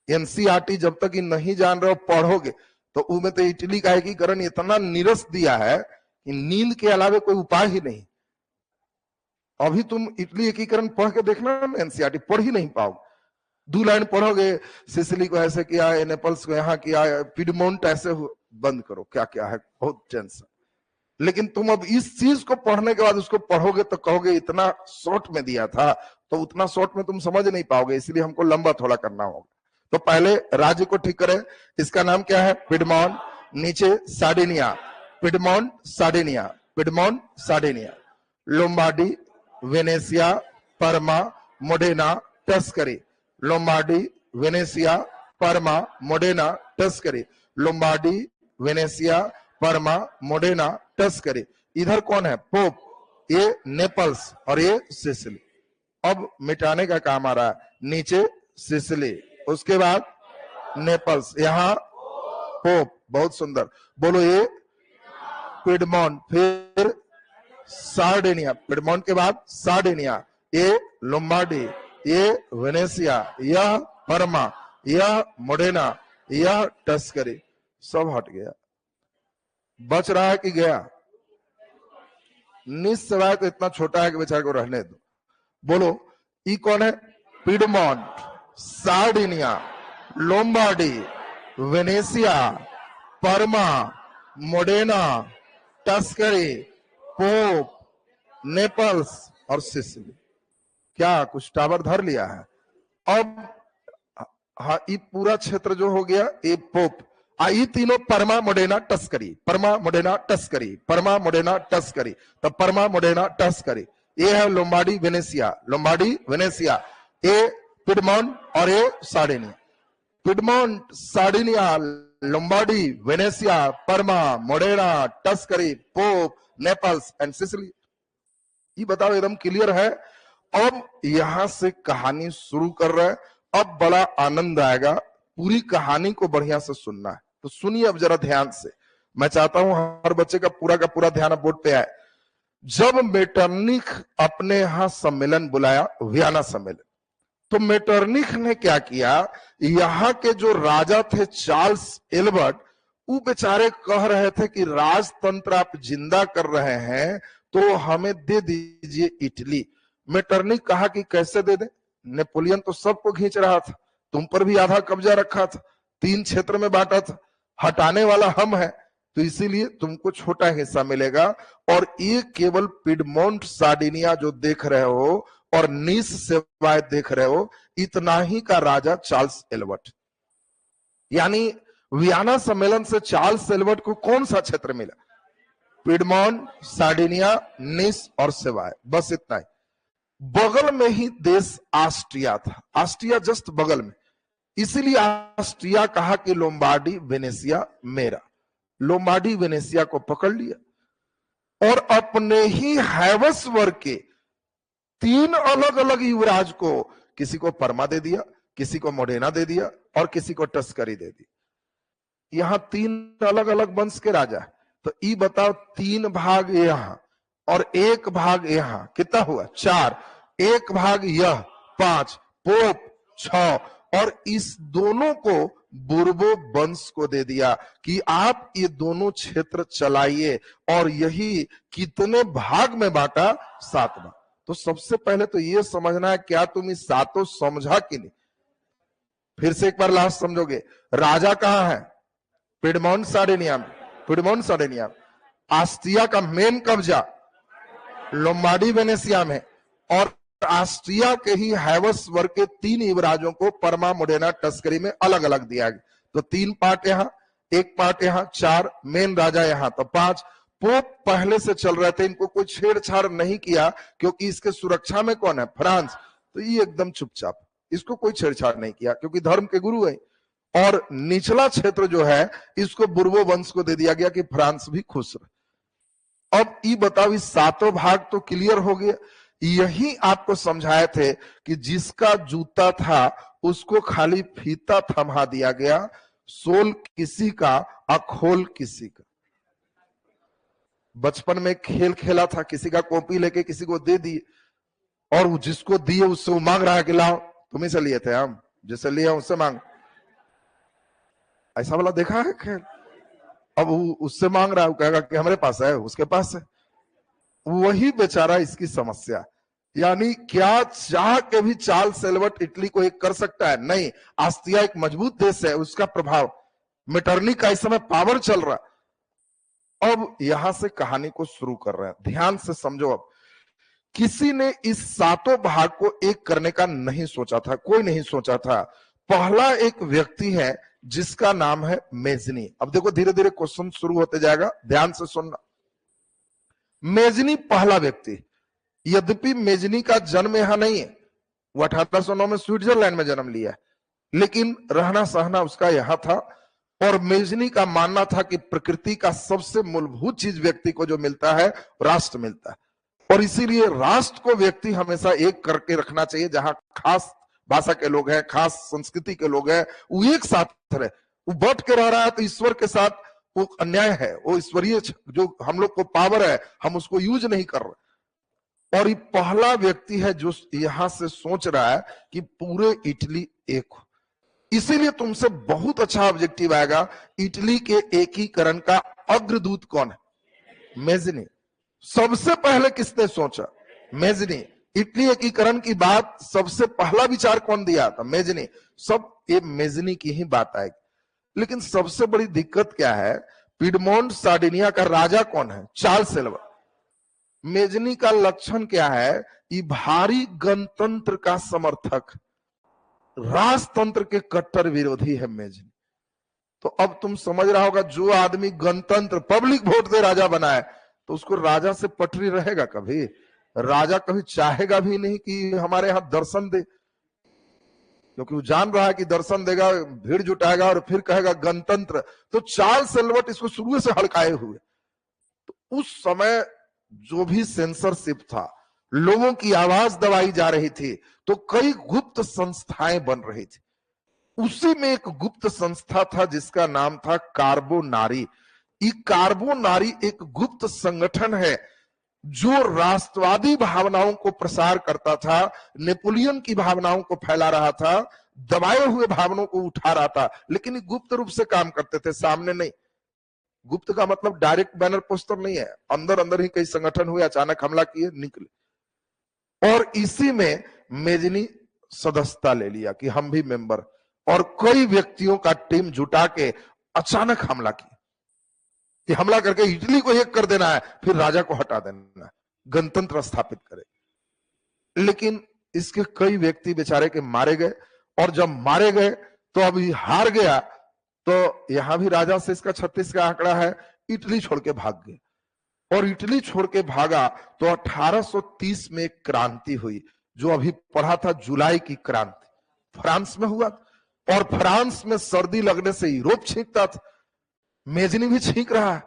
एनसीईआरटी जब तक ये नहीं जान रहे हो पढ़ोगे तो उनमें तो इटली का एकीकरण इतना निरस दिया है कि नींद के अलावा कोई उपाय ही नहीं। अभी तुम इटली एकीकरण पढ़ के देखना, एनसीईआरटी पढ़ ही नहीं पाओगे। 2 लाइन पढ़ोगे, सिसिली को ऐसे किया, नेपल्स को यहाँ किया, पिडमोंट ऐसे बंद करो, क्या क्या है, बहुत टेंशन। लेकिन तुम अब इस चीज को पढ़ने के बाद उसको पढ़ोगे तो कहोगे इतना शॉर्ट में दिया था, तो उतना शॉर्ट में तुम समझ नहीं पाओगे, इसलिए हमको लंबा थोड़ा करना होगा। तो पहले राज्य को ठीक करें, इसका नाम क्या है? पिडमॉन्ट। नीचे Sardinia, Piedmont Sardinia, Piedmont Sardinia. Lombardy, Venetia, Parma, Modena, Tuscany. Lombardy, Venetia, Parma, Modena, Tuscany. Lombardy, Venetia, Parma, Modena, Tuscany. इधर कौन है? पोप। ये नेपल्स और ये सिसिली। अब मिटाने का काम आ रहा है। नीचे सिसिली, उसके बाद नेपल्स, यहां पोप। बहुत सुंदर, बोलो ये पिडमॉन्ट, फिर सार्डिनिया, पिडमॉन्ट के बाद सार्डिनिया, ये लोम्बार्डी, ये वेनेसिया, यह परमा, यह मोडेना, यह टस्करी। सब हट गया। बच रहा है कि गया? निस्सवाय तो इतना छोटा है कि बेचारे को रहने दो। बोलो ई कौन है? Piedmont, Sardinia, Lombardy, Venetia, Parma, Modena, टस्करी, Pope, Naples और सिसिली। क्या कुछ टावर धर लिया है? अब हाँ, ये पूरा क्षेत्र जो हो गया ये पोप। ये तीनों परमा, मोडेना, टस्करी, परमा, मोडेना, टस्करी, परमा, मोडेना, टस्करी। तो परमा, मोडेना, टस्करी, ये है लोम्बार्डी वेनेसिया, लोम्बार्डी वेनेसिया, ये पिडमॉन्ट और ये Sardinia. Piedmont, Sardinia, Lombardy, Venetia, Parma, Modena, Tuscany, Pope, Naples and Sicily. ये बताओ एकदम क्लियर है। अब यहां से कहानी शुरू कर रहे हैं। अब बड़ा आनंद आएगा, पूरी कहानी को बढ़िया से सुनना है। तो सुनिए अब जरा ध्यान से। मैं चाहता हूं हर बच्चे का पूरा ध्यान बोर्ड पे आए। जब मेटरनिख अपने यहां सम्मेलन बुलाया, वियना सम्मेलन, तो मेटरनिख ने क्या किया, यहां के जो राजा थे चार्ल्स एल्बर्ट, वो बेचारे कह रहे थे कि राजतंत्र आप जिंदा कर रहे हैं तो हमें दे दीजिए इटली। मेटरनिख कहा कि कैसे दे दे, नेपोलियन तो सबको खींच रहा था, तुम पर भी आधा कब्जा रखा था, 3 क्षेत्र में बांटा था, हटाने वाला हम है, तो इसीलिए तुमको छोटा हिस्सा मिलेगा। और ये केवल पिडमोंट सार्डिनिया जो देख रहे हो और नीस सेवाएं देख रहे हो, इतना ही का राजा चार्ल्स एल्बर्ट। यानी वियना सम्मेलन से चार्ल्स एल्बर्ट को कौन सा क्षेत्र मिला? पिडमोंट, सार्डिनिया, नीस और सेवाएं, बस इतना ही। बगल में ही देश ऑस्ट्रिया था, ऑस्ट्रिया जस्ट बगल में, इसीलिए ऑस्ट्रिया कहा कि लोम्बार्डी वेनेसिया मेरा। लोम्बार्डी वेनेसिया को पकड़ लिया और अपने ही हैवस वर्ग के 3 अलग अलग युवराज को, किसी को परमा दे दिया, किसी को मोडेना दे दिया और किसी को टस्करी दे दी। यहां 3 अलग अलग वंश के राजा। तो ये बताओ, 3 भाग यहां और 1 भाग यहां, कितना हुआ? 4, 1 भाग यह 5, पोप 6, और इस दोनों को बुर्बो वंश को दे दिया कि आप ये दोनों क्षेत्र चलाइए। और यही कितने भाग में बांटा? 7 भाग। तो सबसे पहले तो ये समझना है, क्या तुम इस 7 समझा कि नहीं? फिर से एक बार लास्ट समझोगे। राजा कहां है? पिडमोंट सार्डिनिया में, पिडमोंट सार्डिनिया। ऑस्ट्रिया का मेन कब्जा लोम्बार्डी वेनेसिया में, और ऑस्ट्रिया के ही हैवस वर्ग के 3 युवराजों को परमा, मोडेना, टस्करी में अलग अलग दिया गया। तो 3 पार्ट यहां, 1 पार्ट यहां, 4 मेन राजा यहां, तो 5। पोप पहले से चल रहे थे, इनको कोई छेड़छाड़ नहीं किया, क्योंकि इसके सुरक्षा में कौन है? फ्रांस। तो ये एकदम चुपचाप, इसको कोई छेड़छाड़ नहीं किया, क्योंकि धर्म के गुरु है। और निचला क्षेत्र जो है, इसको बुर्बो वंश को दे दिया गया कि फ्रांस भी खुश रहे। अब ये बताओ, इस 7 भाग तो क्लियर हो गया। यही आपको समझाए थे कि जिसका जूता था उसको खाली फीता थमा दिया गया, सोल किसी का, अखोल किसी का। बचपन में खेल खेला था, किसी का कॉपी लेके किसी को दे दी, और जिसको दिए उससे वो मांग रहा है कि लाओ, तुम्ही से लिए थे, हम जिससे लिए उससे मांग। ऐसा वाला देखा है खेल? अब वो उससे मांग रहा है, वो कहेगा कि हमारे पास है, उसके पास है। वही बेचारा इसकी समस्या। यानी क्या चाह के भी चार्ल्स एल्बर्ट इटली को एक कर सकता है? नहीं। ऑस्ट्रिया एक मजबूत देश है, उसका प्रभाव, मेटरनिख का इस समय पावर चल रहा है। अब यहां से कहानी को शुरू कर रहे हैं, ध्यान से समझो। अब किसी ने इस 7 भाग को एक करने का नहीं सोचा था, कोई नहीं सोचा था। पहला एक व्यक्ति है जिसका नाम है मेजनी। अब देखो, धीरे धीरे क्वेश्चन शुरू होते जाएगा, ध्यान से सुनना। मेजनी पहला व्यक्ति, यद्यपि मेजनी का जन्म यहां नहीं है, वो 1809 में स्विट्जरलैंड में जन्म लिया है, लेकिन रहना सहना उसका यहां था। और मेजनी का मानना था कि प्रकृति का सबसे मूलभूत चीज व्यक्ति को जो मिलता है, राष्ट्र मिलता है। और इसीलिए राष्ट्र को व्यक्ति हमेशा एक करके रखना चाहिए। जहां खास भाषा के लोग हैं, खास संस्कृति के लोग हैं, वो एक साथ रहे। वो बट के रह रहा है तो ईश्वर के साथ वो अन्याय है। वो ईश्वरीय जो हम लोग को पावर है, हम उसको यूज नहीं कर रहे। और ये पहला व्यक्ति है जो यहां से सोच रहा है कि पूरे इटली एक हो। इसीलिए तुमसे बहुत अच्छा ऑब्जेक्टिव आएगा, इटली के एकीकरण का अग्रदूत कौन है? मेजनी। सबसे पहले किसने सोचा? मेजनी। इटली एकीकरण की बात सबसे पहला विचार कौन दिया था? मेजनी। सब ये मेजनी की ही बात आएगी। लेकिन सबसे बड़ी दिक्कत क्या है? पिडमोंट सार्डिनिया का राजा कौन है? Charles Albert. मेजनी का लक्षण क्या है? ये भारी गणतंत्र का समर्थक, राजतंत्र के कट्टर विरोधी है मेजनी। तो अब तुम समझ रहा होगा, जो आदमी गणतंत्र, पब्लिक वोट से राजा बना है, तो उसको राजा से पटरी रहेगा कभी? राजा कभी चाहेगा भी नहीं कि हमारे यहां दर्शन दे, क्योंकि वो जान रहा है कि दर्शन देगा, भीड़ जुटाएगा और फिर कहेगा गणतंत्र। तो चार्ल्स एल्बर्ट इसको शुरू से हड़काए हुए। तो उस समय जो भी सेंसरशिप था, लोगों की आवाज दबाई जा रही थी, तो कई गुप्त संस्थाएं बन रही थी। उसी में एक गुप्त संस्था था जिसका नाम था कार्बोनारी। ये कार्बोनारी एक गुप्त संगठन है जो राष्ट्रवादी भावनाओं को प्रसार करता था, नेपोलियन की भावनाओं को फैला रहा था, दबाए हुए भावनाओं को उठा रहा था, लेकिन गुप्त रूप से काम करते थे, सामने नहीं। गुप्त का मतलब डायरेक्ट बैनर पोस्टर नहीं है, अंदर अंदर ही कई संगठन हुए, अचानक हमला किए, निकले। और इसी में मेजनी सदस्यता ले लिया कि हम भी मेंबर, और कई व्यक्तियों का टीम जुटा के अचानक हमला किया कि हमला करके इटली को एक कर देना है, फिर राजा को हटा देना है, गणतंत्र स्थापित करे। लेकिन इसके कई व्यक्ति बेचारे के मारे गए, और जब मारे गए तो अभी हार गया, तो यहां भी राजा से इसका 36 का आंकड़ा है, इटली छोड़ के भाग गए। और इटली छोड़ के भागा तो 1830 में एक क्रांति हुई, जो अभी पढ़ा था, जुलाई की क्रांति, फ्रांस में हुआ। और फ्रांस में सर्दी लगने से यूरोप छींकता था, मेजनी भी छींक रहा है।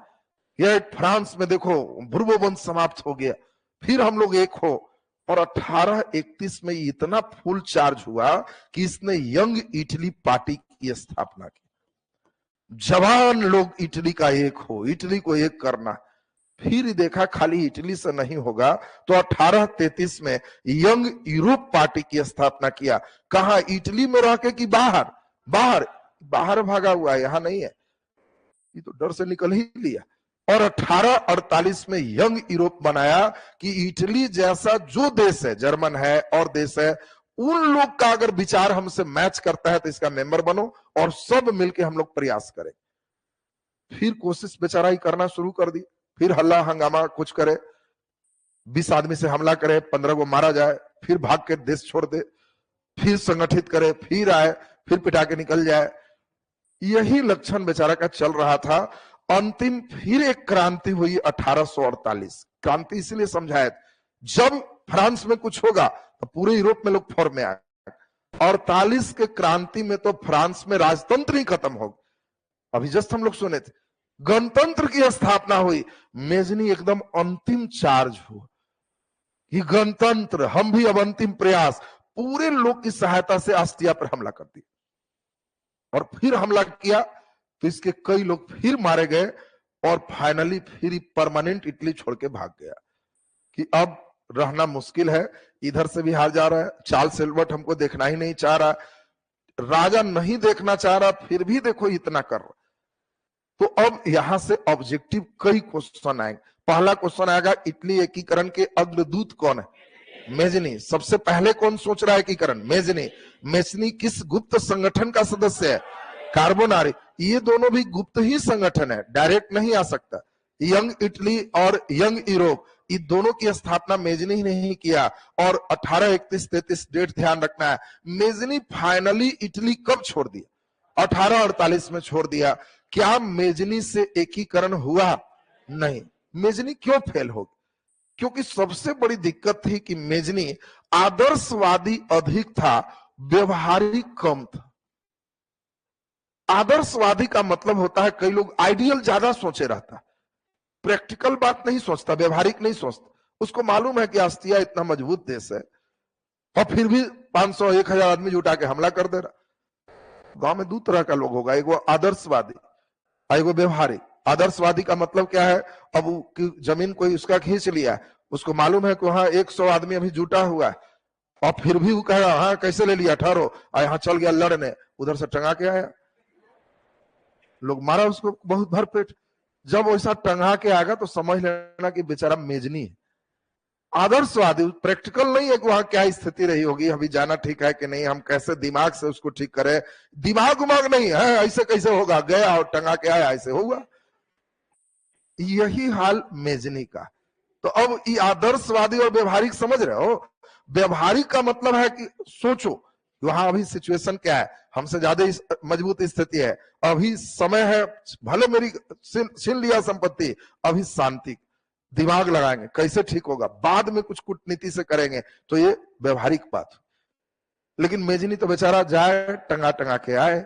यह फ्रांस में देखो बुर्बोबंद समाप्त हो गया, फिर हम लोग एक हो। और 1831 में इतना फुल चार्ज हुआ कि इसने यंग इटली पार्टी की स्थापना की। जवान लोग इटली का एक हो, इटली को एक करना। फिर देखा खाली इटली से नहीं होगा, तो 1833 में यंग यूरोप पार्टी की स्थापना किया। कहा, इटली में रह के कि बाहर? बाहर बाहर भागा हुआ है, यहां नहीं है, ये तो डर से निकल ही लिया। और 1848 में यंग यूरोप बनाया कि इटली जैसा जो देश है, जर्मन है और देश है, उन लोग का अगर विचार हमसे मैच करता है तो इसका मेंबर बनो, और सब मिलके हम लोग प्रयास करें। फिर कोशिश बेचाराई करना शुरू कर दी, फिर हल्ला हंगामा कुछ करे, 20 आदमी से हमला करे, 15 को मारा जाए, फिर भाग के देश छोड़ दे, फिर संगठित करे, फिर आए, फिर पिटा के निकल जाए। यही लक्षण बेचारा का चल रहा था। अंतिम फिर एक क्रांति हुई 1848। क्रांति इसलिए समझाया, जब फ्रांस में कुछ होगा तो पूरे यूरोप में लोग फॉर्म में आए। 48 के क्रांति में तो फ्रांस में राजतंत्र ही खत्म हो गया। अभी जस्ट हम लोग सुने थे, गणतंत्र की स्थापना हुई। मेजनी एकदम अंतिम चार्ज हुआ कि गणतंत्र, हम भी अब अंतिम प्रयास। पूरे लोग की सहायता से आस्तिया पर हमला कर दिया, और फिर हमला किया तो इसके कई लोग फिर मारे गए, और फाइनली फिर परमानेंट इटली छोड़ के भाग गया कि अब रहना मुश्किल है, इधर से भी हार जा रहा है। चार्ल्स एल्बर्ट हमको देखना ही नहीं चाह रहा, राजा नहीं देखना चाह रहा, फिर भी देखो इतना कर रहा। तो अब यहां से ऑब्जेक्टिव कई क्वेश्चन आएंगे। पहला क्वेश्चन आएगा, इटली एकीकरण के अग्रदूत कौन है? मेजनी। सबसे पहले कौन सोच रहा है एकीकरण? मेजनी। मेजनी किस गुप्त संगठन का सदस्य है? कार्बोनारी। ये दोनों भी गुप्त ही संगठन है, डायरेक्ट नहीं आ सकता। यंग इटली और यंग यूरोप, ये दोनों की स्थापना मेजनी ही नहीं किया। और 1831-33 डेट ध्यान रखना है। मेजनी फाइनली इटली कब छोड़ दिया? 1848 में छोड़ दिया। क्या मेजनी से एकीकरण हुआ? नहीं। मेजनी क्यों फेल हो? क्योंकि सबसे बड़ी दिक्कत थी कि मेजनी आदर्शवादी अधिक था, व्यवहारिक कम था। आदर्शवादी का मतलब होता है, कई लोग आइडियल ज्यादा सोचे रहता, प्रैक्टिकल बात नहीं सोचता, व्यवहारिक नहीं सोचता। उसको मालूम है कि आस्तिया इतना मजबूत देश है, और फिर भी 500-1000 आदमी जुटा के हमला कर दे रहा। गांव में दो तरह का लोग होगा, एगो आदर्शवादी, एगो व्यवहारिक। आदर्शवादी का मतलब क्या है? अब जमीन कोई उसका खींच लिया, उसको मालूम है कि वहां 100 आदमी अभी जुटा हुआ है, और फिर भी वो कह रहा, हाँ कैसे ले लिया, ठहरो, यहाँ चल गया लड़ने, उधर से टंगा के आया, लोग मारा उसको बहुत भरपेट। जब वैसा टंगा के आएगा तो समझ लेना कि बेचारा मेजनी है। आदर्शवादी प्रैक्टिकल नहीं है कि वहां क्या स्थिति रही होगी, अभी जाना ठीक है कि नहीं, हम कैसे दिमाग से उसको ठीक करें। दिमाग उमाग नहीं है, ऐसे कैसे होगा, गया और टंगा के आया, ऐसे होगा। यही हाल मेजनी का। तो अब ये आदर्शवादी और व्यवहारिक समझ रहे हो? व्यवहारिक का मतलब है कि सोचो वहां अभी सिचुएशन क्या है, हमसे ज्यादा मजबूत स्थिति है, अभी समय है, भले मेरी छीन लिया संपत्ति, अभी शांति। दिमाग लगाएंगे कैसे ठीक होगा, बाद में कुछ कूटनीति से करेंगे तो ये व्यवहारिक बात। लेकिन मेजनी तो बेचारा जाए टंगा टंगा के आए,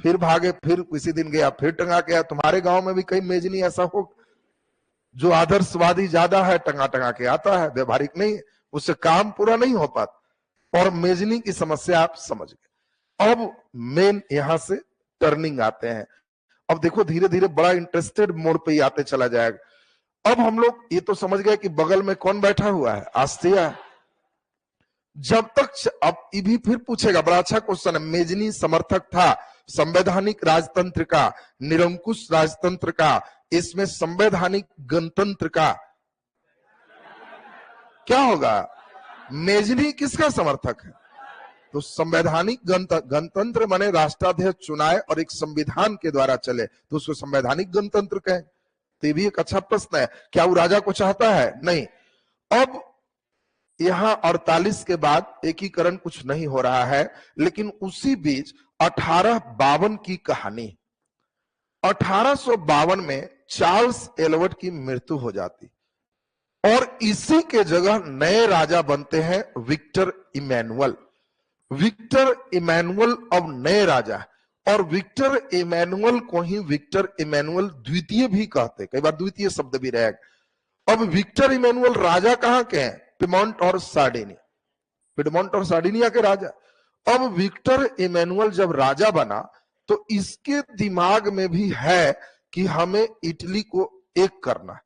फिर भागे, फिर किसी दिन गया फिर टंगा के आया। तुम्हारे गांव में भी कई मेजनी ऐसा हो जो आदर्शवादी ज्यादा है, टंगा टंगा के आता है, व्यवहारिक नहीं, उससे काम पूरा नहीं हो पाता। और मेजनी की समस्या आप समझ गए। अब मेन यहां से टर्निंग आते हैं। अब देखो धीरे धीरे बड़ा इंटरेस्टेड मोड पे ही आते चला जाएगा। अब हम लोग ये तो समझ गए कि बगल में कौन बैठा हुआ है, आस्तिया। जब तक अब ये भी फिर पूछेगा, बड़ा अच्छा क्वेश्चन है, मेजनी समर्थक था संवैधानिक राजतंत्र का, निरंकुश राजतंत्र का, इसमें संवैधानिक गणतंत्र का क्या होगा? मेजनी किसका समर्थक है? तो संवैधानिक गणतंत्र माने राष्ट्राध्यक्ष चुनाए और एक संविधान के द्वारा चले तो उसको संवैधानिक गणतंत्र कहें। तो ये भी एक अच्छा प्रश्न है। क्या वो राजा को चाहता है? नहीं। अब यहां 48 के बाद एकीकरण कुछ नहीं हो रहा है, लेकिन उसी बीच 1852 की कहानी। 1852 में चार्ल्स एल्वर्ट की मृत्यु हो जाती और इसी के जगह नए राजा बनते हैं विक्टर इमैनुअल। विक्टर इमैनुअल अब नए राजा, और विक्टर इमैनुअल को ही विक्टर इमैनुअल द्वितीय भी कहते, कई बार द्वितीय शब्द भी रहेगा। अब विक्टर इमैनुअल राजा कहां के हैं? पिडमोंट और सार्डिनिया, पिडमोंट और सार्डिनिया के राजा। अब विक्टर इमैनुअल जब राजा बना तो इसके दिमाग में भी है कि हमें इटली को एक करना है,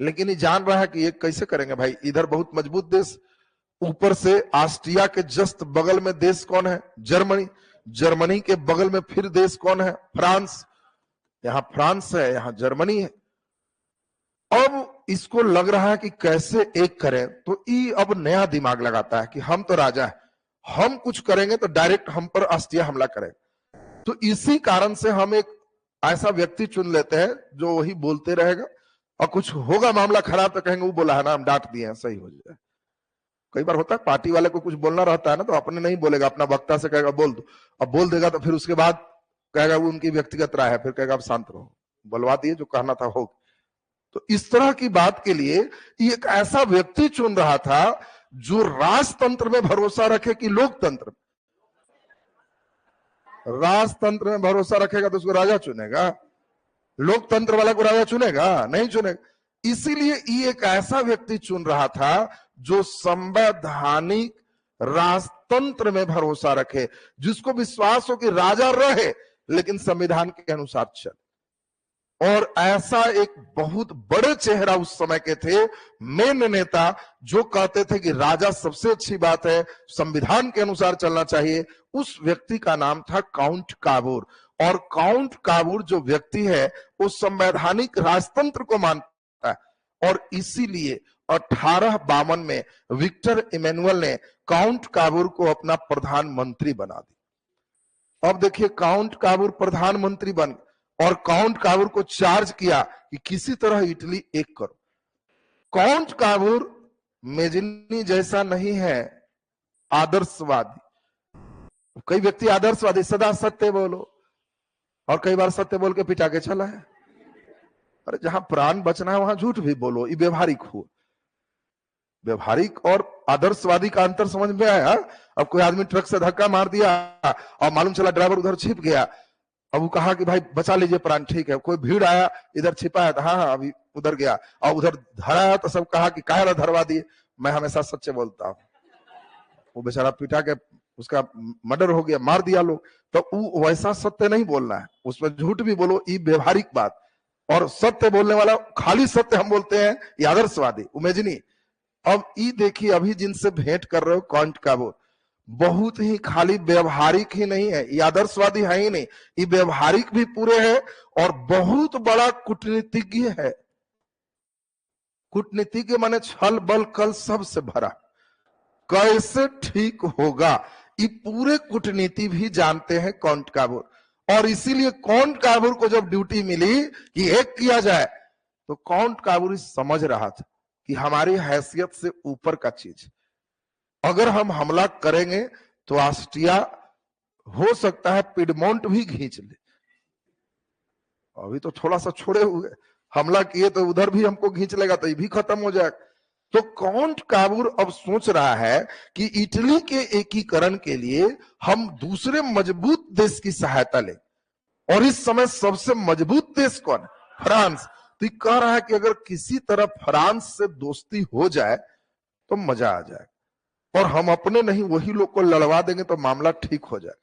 लेकिन ये जान रहा है कि एक कैसे करेंगे भाई, इधर बहुत मजबूत देश, ऊपर से ऑस्ट्रिया के जस्ट बगल में देश कौन है? जर्मनी। जर्मनी के बगल में फिर देश कौन है? फ्रांस। यहां फ्रांस है, यहां जर्मनी है। अब इसको लग रहा है कि कैसे एक करें, तो ये अब नया दिमाग लगाता है कि हम तो राजा है, हम कुछ करेंगे तो डायरेक्ट हम पर ऑस्ट्रिया हमला करेगा। तो इसी कारण से हम एक ऐसा व्यक्ति चुन लेते हैं जो वही बोलते रहेगा, और कुछ होगा मामला खराब तो कहेंगे वो बोला है ना, हम डांट दिए हैं, सही हो जाए। कई बार होता है पार्टी वाले को कुछ बोलना रहता है ना, तो अपने नहीं बोलेगा, अपना वक्ता से कहेगा बोल दो, अब बोल देगा तो फिर उसके बाद कहेगा वो उनकी व्यक्तिगत राय है, फिर कहेगा आप शांत रहो, बुलवा दिए, जो कहना था हो। तो इस तरह की बात के लिए एक ऐसा व्यक्ति चुन रहा था जो राजतंत्र में भरोसा रखे कि लोकतंत्र में? राजतंत्र में भरोसा रखेगा तो उसको राजा चुनेगा, लोकतंत्र वाला को राजा चुनेगा? नहीं चुनेगा। इसीलिए ये एक ऐसा व्यक्ति चुन रहा था जो संवैधानिक राजतंत्र में भरोसा रखे, जिसको विश्वास हो कि राजा रहे लेकिन संविधान के अनुसार चले। और ऐसा एक बहुत बड़े चेहरा उस समय के थे, मेन नेता, जो कहते थे कि राजा सबसे अच्छी बात है, संविधान के अनुसार चलना चाहिए। उस व्यक्ति का नाम था काउंट काबूर। और काउंट काबूर जो व्यक्ति है वो संवैधानिक राजतंत्र को मानता है, और इसीलिए 1852 में विक्टर इमैनुअल ने काउंट काबूर को अपना प्रधानमंत्री बना दिया। अब देखिए काउंट काबूर प्रधानमंत्री बन, और काउंट काबूर को चार्ज किया कि किसी तरह इटली एक करो। काउंट काबूर मेजनी जैसा नहीं है आदर्शवादी। कई व्यक्ति आदर्शवादी, सदा सत्य बोलो, और कई बार सत्य बोल के पिटा के चला है। अरे जहां प्राण बचना है वहां झूठ भी बोलो, ये व्यवहारिक हो। व्यवहारिक और आदर्शवादी का अंतर समझ में आया? अब कोई आदमी ट्रक से धक्का मार दिया और मालूम चला ड्राइवर उधर छिप गया, अब वो कहा कि भाई बचा लीजिए प्राण, ठीक है। कोई भीड़ आया, इधर छिपा है तो हाँ अभी उधर गया, और उधर धराया तो सब कहा कि काहे धरवा दिए। मैं हमेशा सच्चे बोलता हूँ। वो बेचारा पिटा के उसका मर्डर हो गया, मार दिया लोग, तो वैसा सत्य नहीं बोलना है, उसमें झूठ भी बोलो, ये व्यवहारिक बात। और सत्य बोलने वाला, खाली सत्य हम बोलते हैं, ये आदर्शवादी, उमेजनी। अब ये देखिए अभी जिनसे भेंट कर रहे हो काउंट काबूर, बहुत ही खाली व्यवहारिक ही नहीं है, ये आदर्शवादी है ही नहीं, ये व्यवहारिक भी पूरे है और बहुत बड़ा कूटनीतिज्ञ है। कूटनीतिज्ञ माने छल बल कल सबसे भरा, कैसे ठीक होगा ये पूरे कूटनीति भी जानते हैं काउंट काबूर। और इसीलिए काउंट काबूर को जब ड्यूटी मिली कि एक किया जाए, तो काउंट काबूर समझ रहा था कि हमारी हैसियत से ऊपर का चीज, अगर हम हमला करेंगे तो ऑस्ट्रिया हो सकता है पिडमोंट भी खींच ले। अभी तो थोड़ा सा छोड़े हुए, हमला किए तो उधर भी हमको खींच लेगा तो ये भी खत्म हो जाएगा। तो काउंट काबूर अब सोच रहा है कि इटली के एकीकरण के लिए हम दूसरे मजबूत देश की सहायता लें, और इस समय सबसे मजबूत देश कौन है? फ्रांस। तो ये कह रहा है कि अगर किसी तरह फ्रांस से दोस्ती हो जाए तो मजा आ जाए, और हम अपने नहीं वही लोग को लड़वा देंगे तो मामला ठीक हो जाए।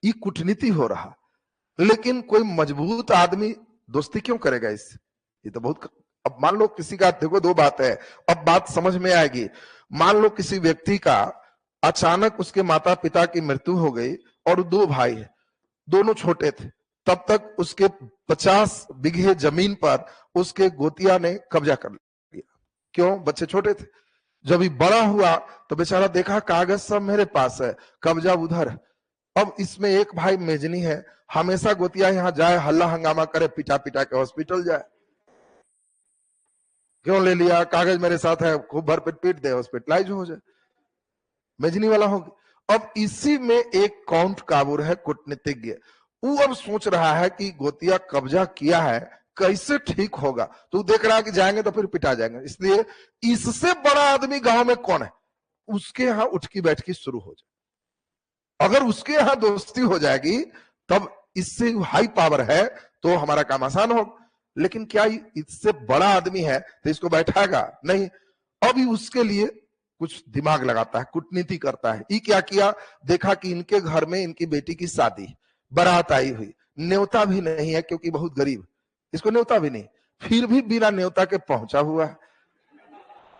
ये कूटनीति हो रहा। लेकिन कोई मजबूत आदमी दोस्ती क्यों करेगा इससे? ये तो बहुत। अब मान लो किसी का, देखो दो बात है, अब बात समझ में आएगी। मान लो किसी व्यक्ति का अचानक उसके माता पिता की मृत्यु हो गई और दो भाई है, दोनों छोटे थे, तब तक उसके 50 बीघे जमीन पर उसके गोतिया ने कब्जा कर लिया। क्यों? बच्चे छोटे थे। जब ये बड़ा हुआ तो बेचारा देखा कागज सब मेरे पास है, कब्जा उधर है। अब इसमें एक भाई मेजनी है, हमेशा गोतिया यहां जाए, हल्ला हंगामा करे, पिटा पिटा के हॉस्पिटल जाए। क्यों ले लिया? कागज मेरे साथ है, खूब भर पेट पीट दे, हॉस्पिटलाइज हो जाए, मेजनी वाला हो गया। अब इसी में एक काउंट काबूर है, कूटनीतिज्ञ। वो अब सोच रहा है कि गोतिया कब्जा किया है, कैसे ठीक होगा। तो देख रहा है कि जाएंगे तो फिर पिटा जाएंगे, इसलिए इससे बड़ा आदमी गांव में कौन है, उसके यहां उठकी बैठकी शुरू हो जाए। अगर उसके यहां दोस्ती हो जाएगी तब इससे हाई पावर है तो हमारा काम आसान होगा। लेकिन क्या इससे बड़ा आदमी है तो इसको बैठाएगा नहीं। अभी उसके लिए कुछ दिमाग लगाता है, कूटनीति करता है। ये क्या किया? देखा कि इनके घर में इनकी बेटी की शादी, बारात आई हुई, न्योता भी नहीं है क्योंकि बहुत गरीब, इसको न्योता भी नहीं, फिर भी बिना न्योता के पहुंचा हुआ है,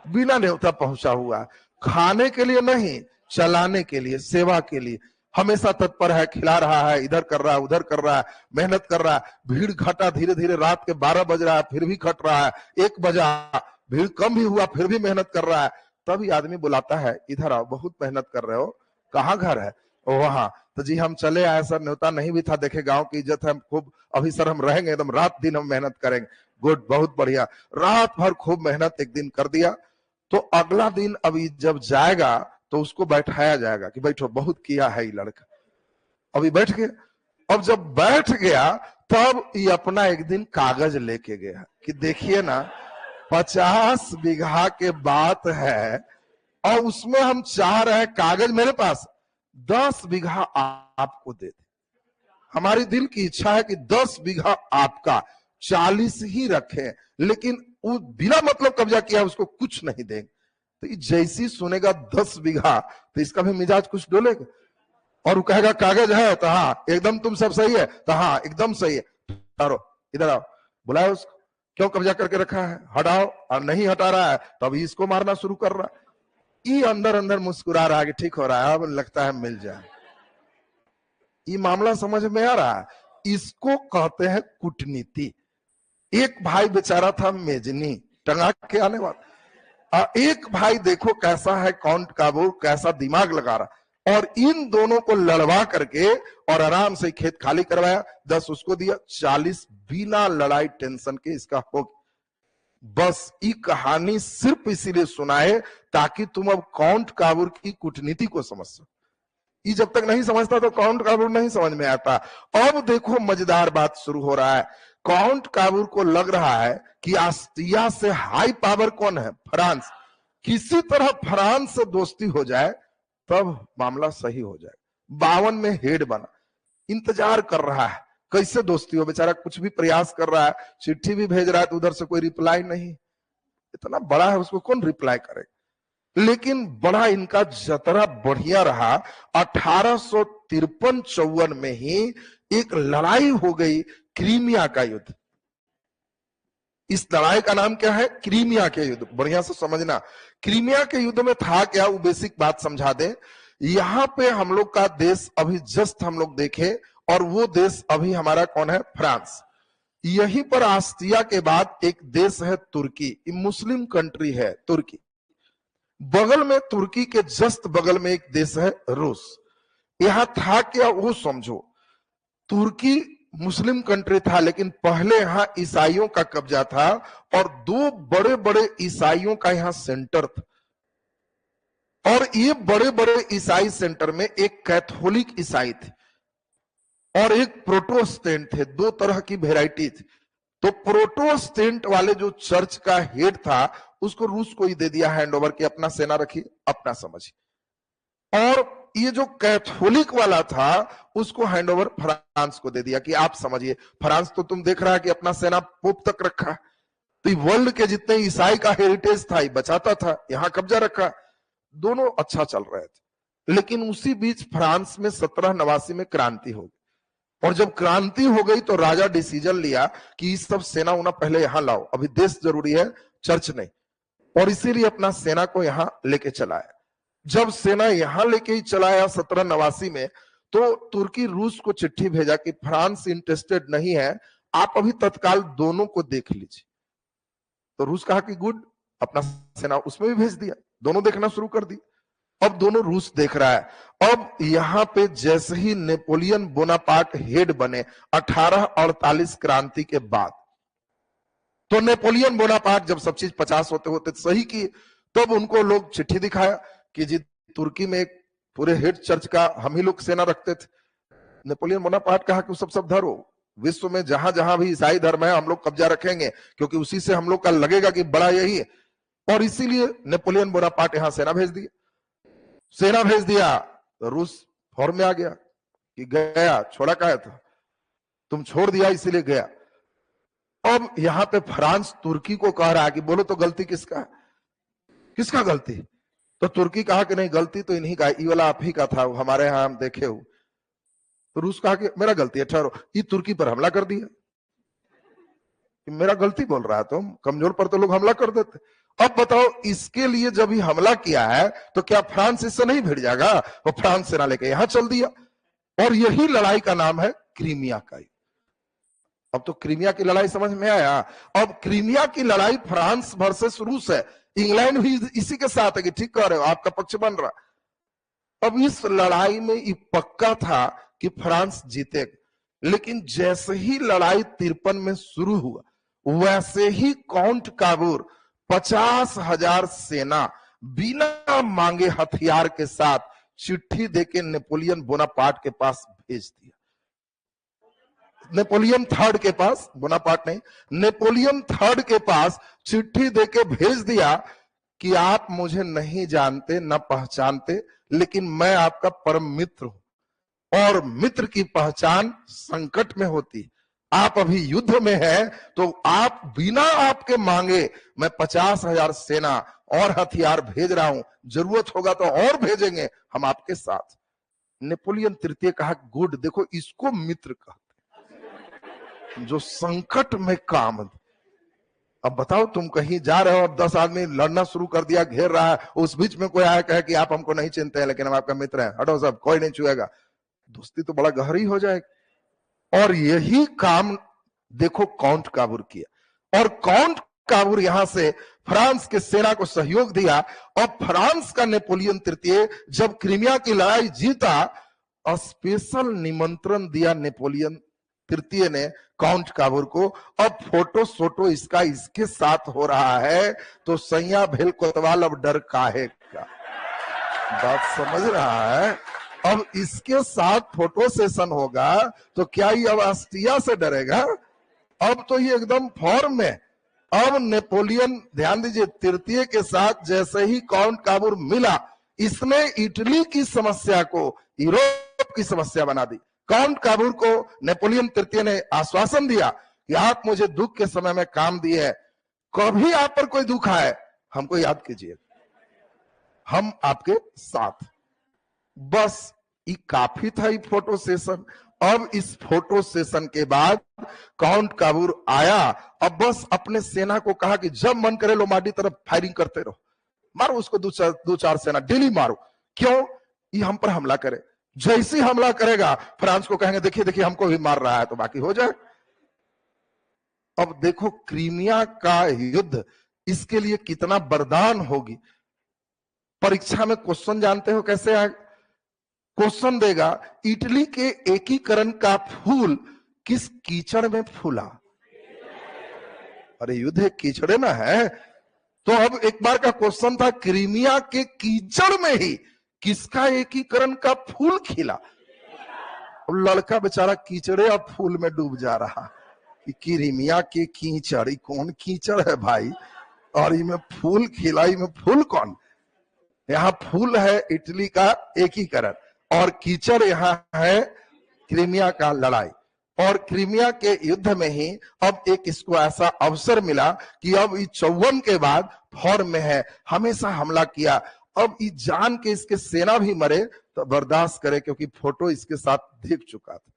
बिना न्योता पहुंचा हुआ है। खाने के लिए नहीं, चलाने के लिए, सेवा के लिए हमेशा तत्पर है, खिला रहा है, इधर कर रहा है, उधर कर रहा है, मेहनत कर रहा है। भीड़ घटा, धीरे धीरे रात के 12 बज रहा है फिर भी घट रहा है, 1 बजा, भीड़ कम भी हुआ फिर भी मेहनत कर रहा है। तभी आदमी बुलाता है, इधर आओ, बहुत मेहनत कर रहे हो, कहाँ घर है? वहां। तो जी हम चले आए सर, न्योता नहीं भी था, देखे गांव की इज्जत है, खूब अभी सर हम रहेंगे, एकदम रात दिन हम मेहनत करेंगे। गुड, बहुत बढ़िया। रात भर खूब मेहनत एक दिन कर दिया। तो अगला दिन अभी जब जाएगा तो उसको बैठाया जाएगा कि बैठो, बहुत किया है ये लड़का। अभी बैठ गया। अब जब बैठ गया तब ये अपना एक दिन कागज लेके गया कि देखिए ना, 50 बीघा के बात है और उसमें हम चाह रहे हैं, कागज मेरे पास 10 बीघा आपको दे दे। हमारी दिल की इच्छा है कि 10 बीघा आपका, 40 ही रखें, लेकिन वो बिना मतलब कब्जा किया उसको कुछ नहीं देंगे। तो जैसी सुनेगा 10 बीघा तो इसका भी मिजाज कुछ डोलेगा, और वो कहेगा कागज है तो हाँ एकदम तुम सब सही है, तो हाँ एकदम सही है, हटाओ, इधर आओ। बुलाओ उसको, क्यों कब्जा करके रखा है, हटाओ। और नहीं हटा रहा है तो अभी इसको मारना शुरू कर रहा है। ये अंदर अंदर मुस्कुरा रहा है कि ठीक हो रहा है, अब लगता है मिल जाए। ये मामला समझ में आ रहा है? इसको कहते हैं कूटनीति। एक भाई बेचारा था मेजनी, टंगा के आने वाला। एक भाई देखो कैसा है काउंट काबूर, कैसा दिमाग लगा रहा, और इन दोनों को लड़वा करके और आराम से खेत खाली करवाया, 10 उसको दिया, 40 बिना लड़ाई टेंशन के इसका हो। बस ये कहानी सिर्फ इसीलिए सुनाए ताकि तुम अब काउंट काबूर की कूटनीति को समझ सको। ये जब तक नहीं समझता तो काउंट काबूर नहीं समझ में आता। अब देखो मजेदार बात शुरू हो रहा है। काउंट काबूर को लग रहा है कि आस्ट्रिया से हाई पावर कौन है? फ्रांस। किसी तरह फ्रांस से दोस्ती हो जाए तब मामला सही हो जाए। 52 में हेड बना, इंतजार कर रहा है कैसे दोस्ती हो। बेचारा कुछ भी प्रयास कर रहा है, चिट्ठी भी भेज रहा है तो उधर से कोई रिप्लाई नहीं। इतना बड़ा है, उसको कौन रिप्लाई करेगा? लेकिन बड़ा इनका जतरा बढ़िया रहा। 1853-54 में ही एक लड़ाई हो गई, क्रीमिया का युद्ध। इस लड़ाई का नाम क्या है? क्रीमिया के युद्ध। बढ़िया से समझना, क्रीमिया के युद्ध में था क्या, वो बेसिक बात समझा दे। यहां पे हम लोग का देश अभी जस्ट हम लोग देखे, और वो देश अभी हमारा कौन है? फ्रांस। यहीं पर आस्ट्रिया के बाद एक देश है तुर्की, मुस्लिम कंट्री है तुर्की। बगल में, तुर्की के जस्ट बगल में एक देश है रूस। यहां था क्या वो समझो। तुर्की मुस्लिम कंट्री था, लेकिन पहले यहां ईसाइयों का कब्जा था, और 2 बड़े बड़े ईसाइयों का यहां सेंटर था। और ये बड़े बड़े ईसाई सेंटर में एक कैथोलिक ईसाई थे और एक प्रोटेस्टेंट थे। 2 तरह की वेराइटी थी। तो प्रोटेस्टेंट वाले जो चर्च का हेड था उसको रूस को ही दे दिया हैंडओवर कि अपना सेना रखिए, अपना समझिए। और ये जो कैथोलिक वाला था उसको हैंडओवर फ्रांस को दे दिया कि आप समझिए। फ्रांस तो तुम देख रहा है कि अपना सेना पोप तक रखा, तो वर्ल्ड के जितने ईसाई का हेरिटेज था ये बचाता था, यहां कब्जा रखा। दोनों अच्छा चल रहे थे, लेकिन उसी बीच फ्रांस में 1789 में क्रांति हो गई। और जब क्रांति हो गई तो राजा डिसीजन लिया कि इस सब सेना उना पहले यहां लाओ, अभी देश जरूरी है, चर्च नहीं। और इसीलिए अपना सेना को यहां लेके चलाया। जब सेना यहां लेके ही चलाया 1789 में, तो तुर्की रूस को चिट्ठी भेजा कि फ्रांस इंटरेस्टेड नहीं है, आप अभी तत्काल दोनों को देख लीजिए। तो रूस कहा कि गुड, अपना सेना उसमें भी भेज दिया, दोनों देखना शुरू कर दी। अब दोनों रूस देख रहा है। अब यहां पे जैसे ही नेपोलियन बोनापार्ट हेड बने 1848 क्रांति के बाद, तो नेपोलियन बोनापार्ट जब सब चीज 50 होते होते सही की, तब उनको लोग चिट्ठी दिखाया कि जी तुर्की में एक पूरे हेड चर्च का हम ही लोग सेना रखते थे। नेपोलियन बोनापार्ट कहा कि सब धरो, विश्व में जहां जहां भी ईसाई धर्म है हम लोग कब्जा रखेंगे, क्योंकि उसी से हम लोग का लगेगा कि बड़ा यही है। और इसीलिए नेपोलियन बोनापार्ट यहां सेना भेज दिया। सेना भेज दिया तो रूस फॉर्म में आ गया कि गया, छोड़ा क्या था, तुम छोड़ दिया इसीलिए गया। अब यहां पे फ्रांस तुर्की को कह रहा है कि बोलो तो गलती किसका है, किसका गलती? तो तुर्की कहा कि नहीं, गलती तो इन्हीं का, ये वाला आप ही का था, हमारे यहां हम देखे हो। तो रूस कहा कि मेरा गलती है, ठहरो, ये तुर्की पर हमला कर दिया। मेरा गलती बोल रहा है तुम, कमजोर पर तो लोग हमला कर देते। अब बताओ, इसके लिए जब ही हमला किया है तो क्या फ्रांस इससे नहीं भिड़ जाएगा? वो फ्रांस सेना लेके यहां चल दिया। और यही लड़ाई का नाम है क्रीमिया का। अब तो क्रीमिया की लड़ाई समझ में आया। अब क्रीमिया की लड़ाई फ्रांस वर्सेस रूस है, इंग्लैंड भी इसी के साथ है कि ठीक कह रहे हो, आपका पक्ष बन रहा। अब इस लड़ाई में ये पक्का था कि फ्रांस जीतेगा। लेकिन जैसे ही लड़ाई 53 में शुरू हुआ, वैसे ही काउंट काबूर 50,000 सेना बिना मांगे हथियार के साथ चिट्ठी देके नेपोलियन बोनापार्ट के पास भेज दिया। नेपोलियन थर्ड के पास, बोनापार्ट नहीं, नेपोलियन थर्ड के पास चिट्ठी देके भेज दिया कि आप मुझे नहीं जानते न पहचानते, लेकिन मैं आपका परम मित्र हूं, और मित्र की पहचान संकट में होती। आप अभी युद्ध में हैं, तो आप बिना आपके मांगे मैं 50,000 सेना और हथियार भेज रहा हूं, जरूरत होगा तो और भेजेंगे हम आपके साथ। नेपोलियन तृतीय कहा, गुड, देखो इसको मित्र कहते, जो संकट में काम। अब बताओ, तुम कहीं जा रहे हो और 10 आदमी लड़ना शुरू कर दिया, घेर रहा है, उस बीच में कोई आया कहे कि आप हमको नहीं चिंते हैं लेकिन हम आपका मित्र हैं, हटो सब, कोई नहीं छुएगा, दोस्ती तो बड़ा गहरी हो जाएगी। और यही काम देखो काउंट काबूर किया, और काउंट काबूर यहां से फ्रांस के सेना को सहयोग दिया। और फ्रांस का नेपोलियन तृतीय जब क्रीमिया की लड़ाई जीता, स्पेशल निमंत्रण दिया नेपोलियन तृतीय ने काउंट काबूर को। अब फोटो सोटो इसका इसके साथ हो रहा है, तो सैया भेल कोतवाल अब डर काहे का, बात समझ रहा है? अब इसके साथ फोटो सेशन होगा तो क्या ये अब ऑस्ट्रिया से डरेगा? अब तो ये एकदम फॉर्म में। अब नेपोलियन, ध्यान दीजिए, तृतीय के साथ जैसे ही काउंट काबूर मिला, इसने इटली की समस्या को यूरोप की समस्या बना दी। काउंट काबूर को नेपोलियन तृतीय ने आश्वासन दिया कि आप मुझे दुख के समय में काम दिए हैं, कभी आप पर कोई दुख आए हमको याद कीजिए, हम आपके साथ। बस ये काफी था ये फोटो सेशन। अब इस फोटो सेशन के बाद काउंट काबूर आया, अब बस अपने सेना को कहा कि जब मन करे लोमाडी तरफ फायरिंग करते रहो, मारो उसको दो चार सेना डेली मारो। क्यों? ये हम पर हमला करे, जैसे हमला करेगा फ्रांस को कहेंगे देखिए देखिए हमको भी मार रहा है, तो बाकी हो जाए। अब देखो क्रीमिया का युद्ध इसके लिए कितना वरदान होगी। परीक्षा में क्वेश्चन जानते हो कैसे आए? क्वेश्चन देगा, इटली के एकीकरण का फूल किस कीचड़ में फूला? अरे युद्ध कीचड़े ना है। तो अब एक बार का क्वेश्चन था, क्रीमिया के कीचड़ में ही किसका एकीकरण का फूल खिला? लड़का बेचारा कीचड़े और फूल में डूब जा रहा। क्रीमिया के कीचड़, कौन कीचड़ है भाई, और इनमें फूल खिला, में फूल कौन, यहाँ फूल है इटली का एकीकरण, और कीचड़ यहाँ है क्रीमिया का लड़ाई। और क्रीमिया के युद्ध में ही अब एक इसको ऐसा अवसर मिला कि अब ये 54 के बाद फॉर्म में है, हमेशा हमला किया, अब ये जान के इसके सेना भी मरे तो बर्दाश्त करे, क्योंकि फोटो इसके साथ देख चुका था।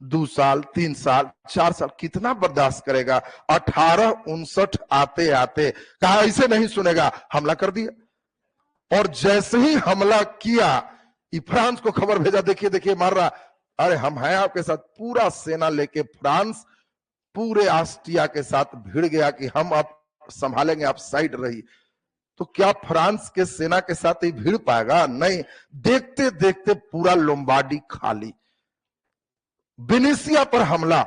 2 साल 3 साल 4 साल कितना बर्दाश्त करेगा। 1859 आते आते कहा ऐसे नहीं सुनेगा, हमला कर दिया। और जैसे ही हमला किया, फ्रांस को खबर भेजा, देखिए देखिए मार रहा, अरे हम हैं आपके साथ। पूरा सेना लेके फ्रांस पूरे ऑस्ट्रिया के साथ भिड़ गया कि हम आप संभालेंगे, आप साइड रही। तो क्या फ्रांस के सेना के साथ ही भिड़ पाएगा? नहीं। देखते देखते पूरा लोम्बार्डी खाली, वेनेसिया पर हमला।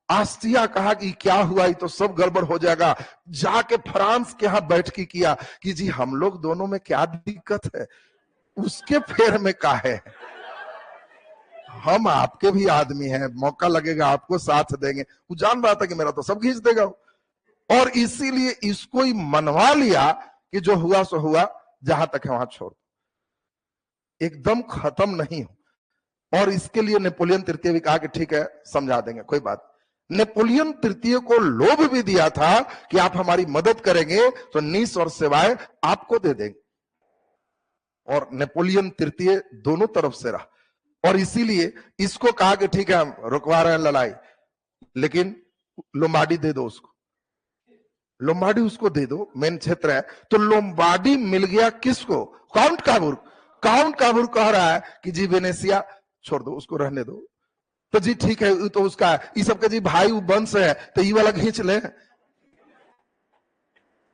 ऑस्ट्रिया कहा कि क्या हुआ, ये तो सब गड़बड़ हो जाएगा। जाके फ्रांस के यहां बैठकी किया कि जी हम लोग दोनों में क्या दिक्कत है, उसके फेर में का है, हम आपके भी आदमी हैं, मौका लगेगा आपको साथ देंगे। वो जान रहा था कि मेरा तो सब खींच देगा, और इसीलिए इसको ही मनवा लिया कि जो हुआ सो हुआ, जहां तक है वहां छोड़, एकदम खत्म नहीं हो। और इसके लिए नेपोलियन तृतीय भी कहा कि ठीक है समझा देंगे, कोई बात। नेपोलियन तृतीय को लोभ भी दिया था कि आप हमारी मदद करेंगे तो नीस और सेवाएं आपको दे देंगे, और नेपोलियन तृतीय दोनों तरफ से रहा। और इसीलिए इसको कहा कि ठीक है हम रुकवा रहे हैं लड़ाई, लेकिन लोम्बार्डी दे दो उसको, लोम्बार्डी उसको दे दो, मेन क्षेत्र है। तो लोम्बार्डी मिल गया किसको? काउंट काबूर। काउंट काबूर कह रहा है कि जी वेनेसिया छोड़ दो, उसको रहने दो। तो जी ठीक है, तो उसका ये सबके जी भाई वंश है, तो ये वाला खींच ले,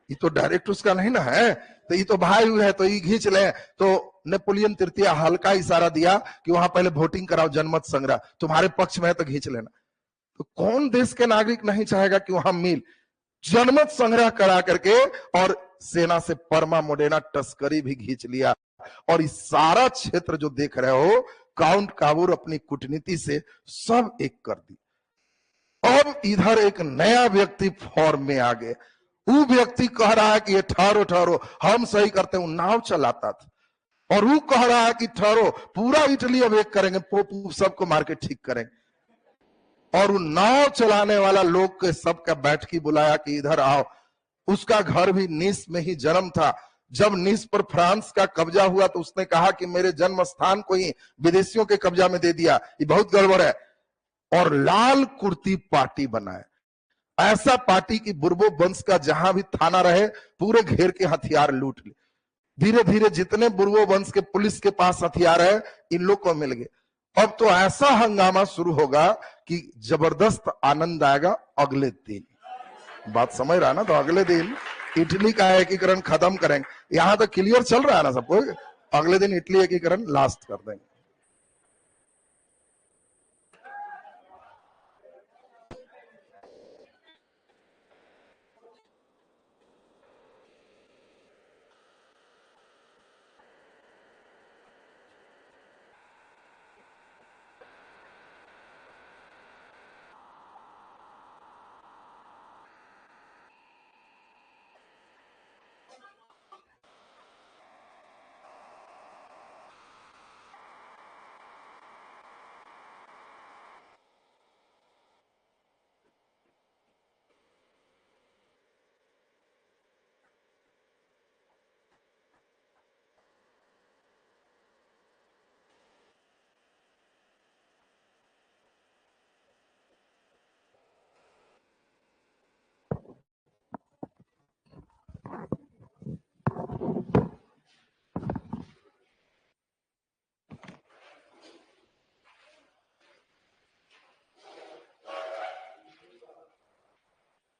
ये तो डायरेक्ट उसका नहीं ना है, तो ये तो भाई है तो ये खींच ले। तो नेपोलियन तृतीय हल्का इशारा दिया कि वहां पहले वोटिंग कराओ, जनमत संग्रह, तुम्हारे पक्ष में है तो खींच लेना। तो कौन देश के नागरिक नहीं चाहेगा कि वहां मिल, जनमत संग्रह करा करके, और सेना से परमा मोडेना तस्करी भी खींच लिया। और इस सारा क्षेत्र जो देख रहे हो, काउंट काबूर अपनी कूटनीति से सब एक कर दी। अब इधर एक नया व्यक्ति फॉर्म में आ गया। वो व्यक्ति कह रहा है कि ये ठहरो ठहरो, हम सही करते हैं। नाव चलाता था, और वो कह रहा है कि ठहरो, पूरा इटली अब एक करेंगे, पोप सबको मार के ठीक करेंगे। और वो नाव चलाने वाला लोग के सबका बैठकी बुलाया कि इधर आओ। उसका घर भी नीस में ही जन्म था। जब नीस पर फ्रांस का कब्जा हुआ तो उसने कहा कि मेरे जन्म स्थान को ही विदेशियों के कब्जा में दे दिया, ये बहुत गड़बड़ है। और लाल कुर्ती पार्टी बनाए, ऐसा पार्टी की बुर्बो वंश का जहां भी थाना रहे पूरे घेर के हथियार लूट ले। धीरे धीरे जितने बुर्बो वंश के पुलिस के पास हथियार है, इन लोग को मिल गए। अब तो ऐसा हंगामा शुरू होगा कि जबरदस्त आनंद आएगा अगले दिन। बात समझ रहा है ना? तो अगले दिन इटली का एकीकरण खत्म करेंगे। यहां तो क्लियर चल रहा है ना सबको, अगले दिन इटली एकीकरण लास्ट कर देंगे।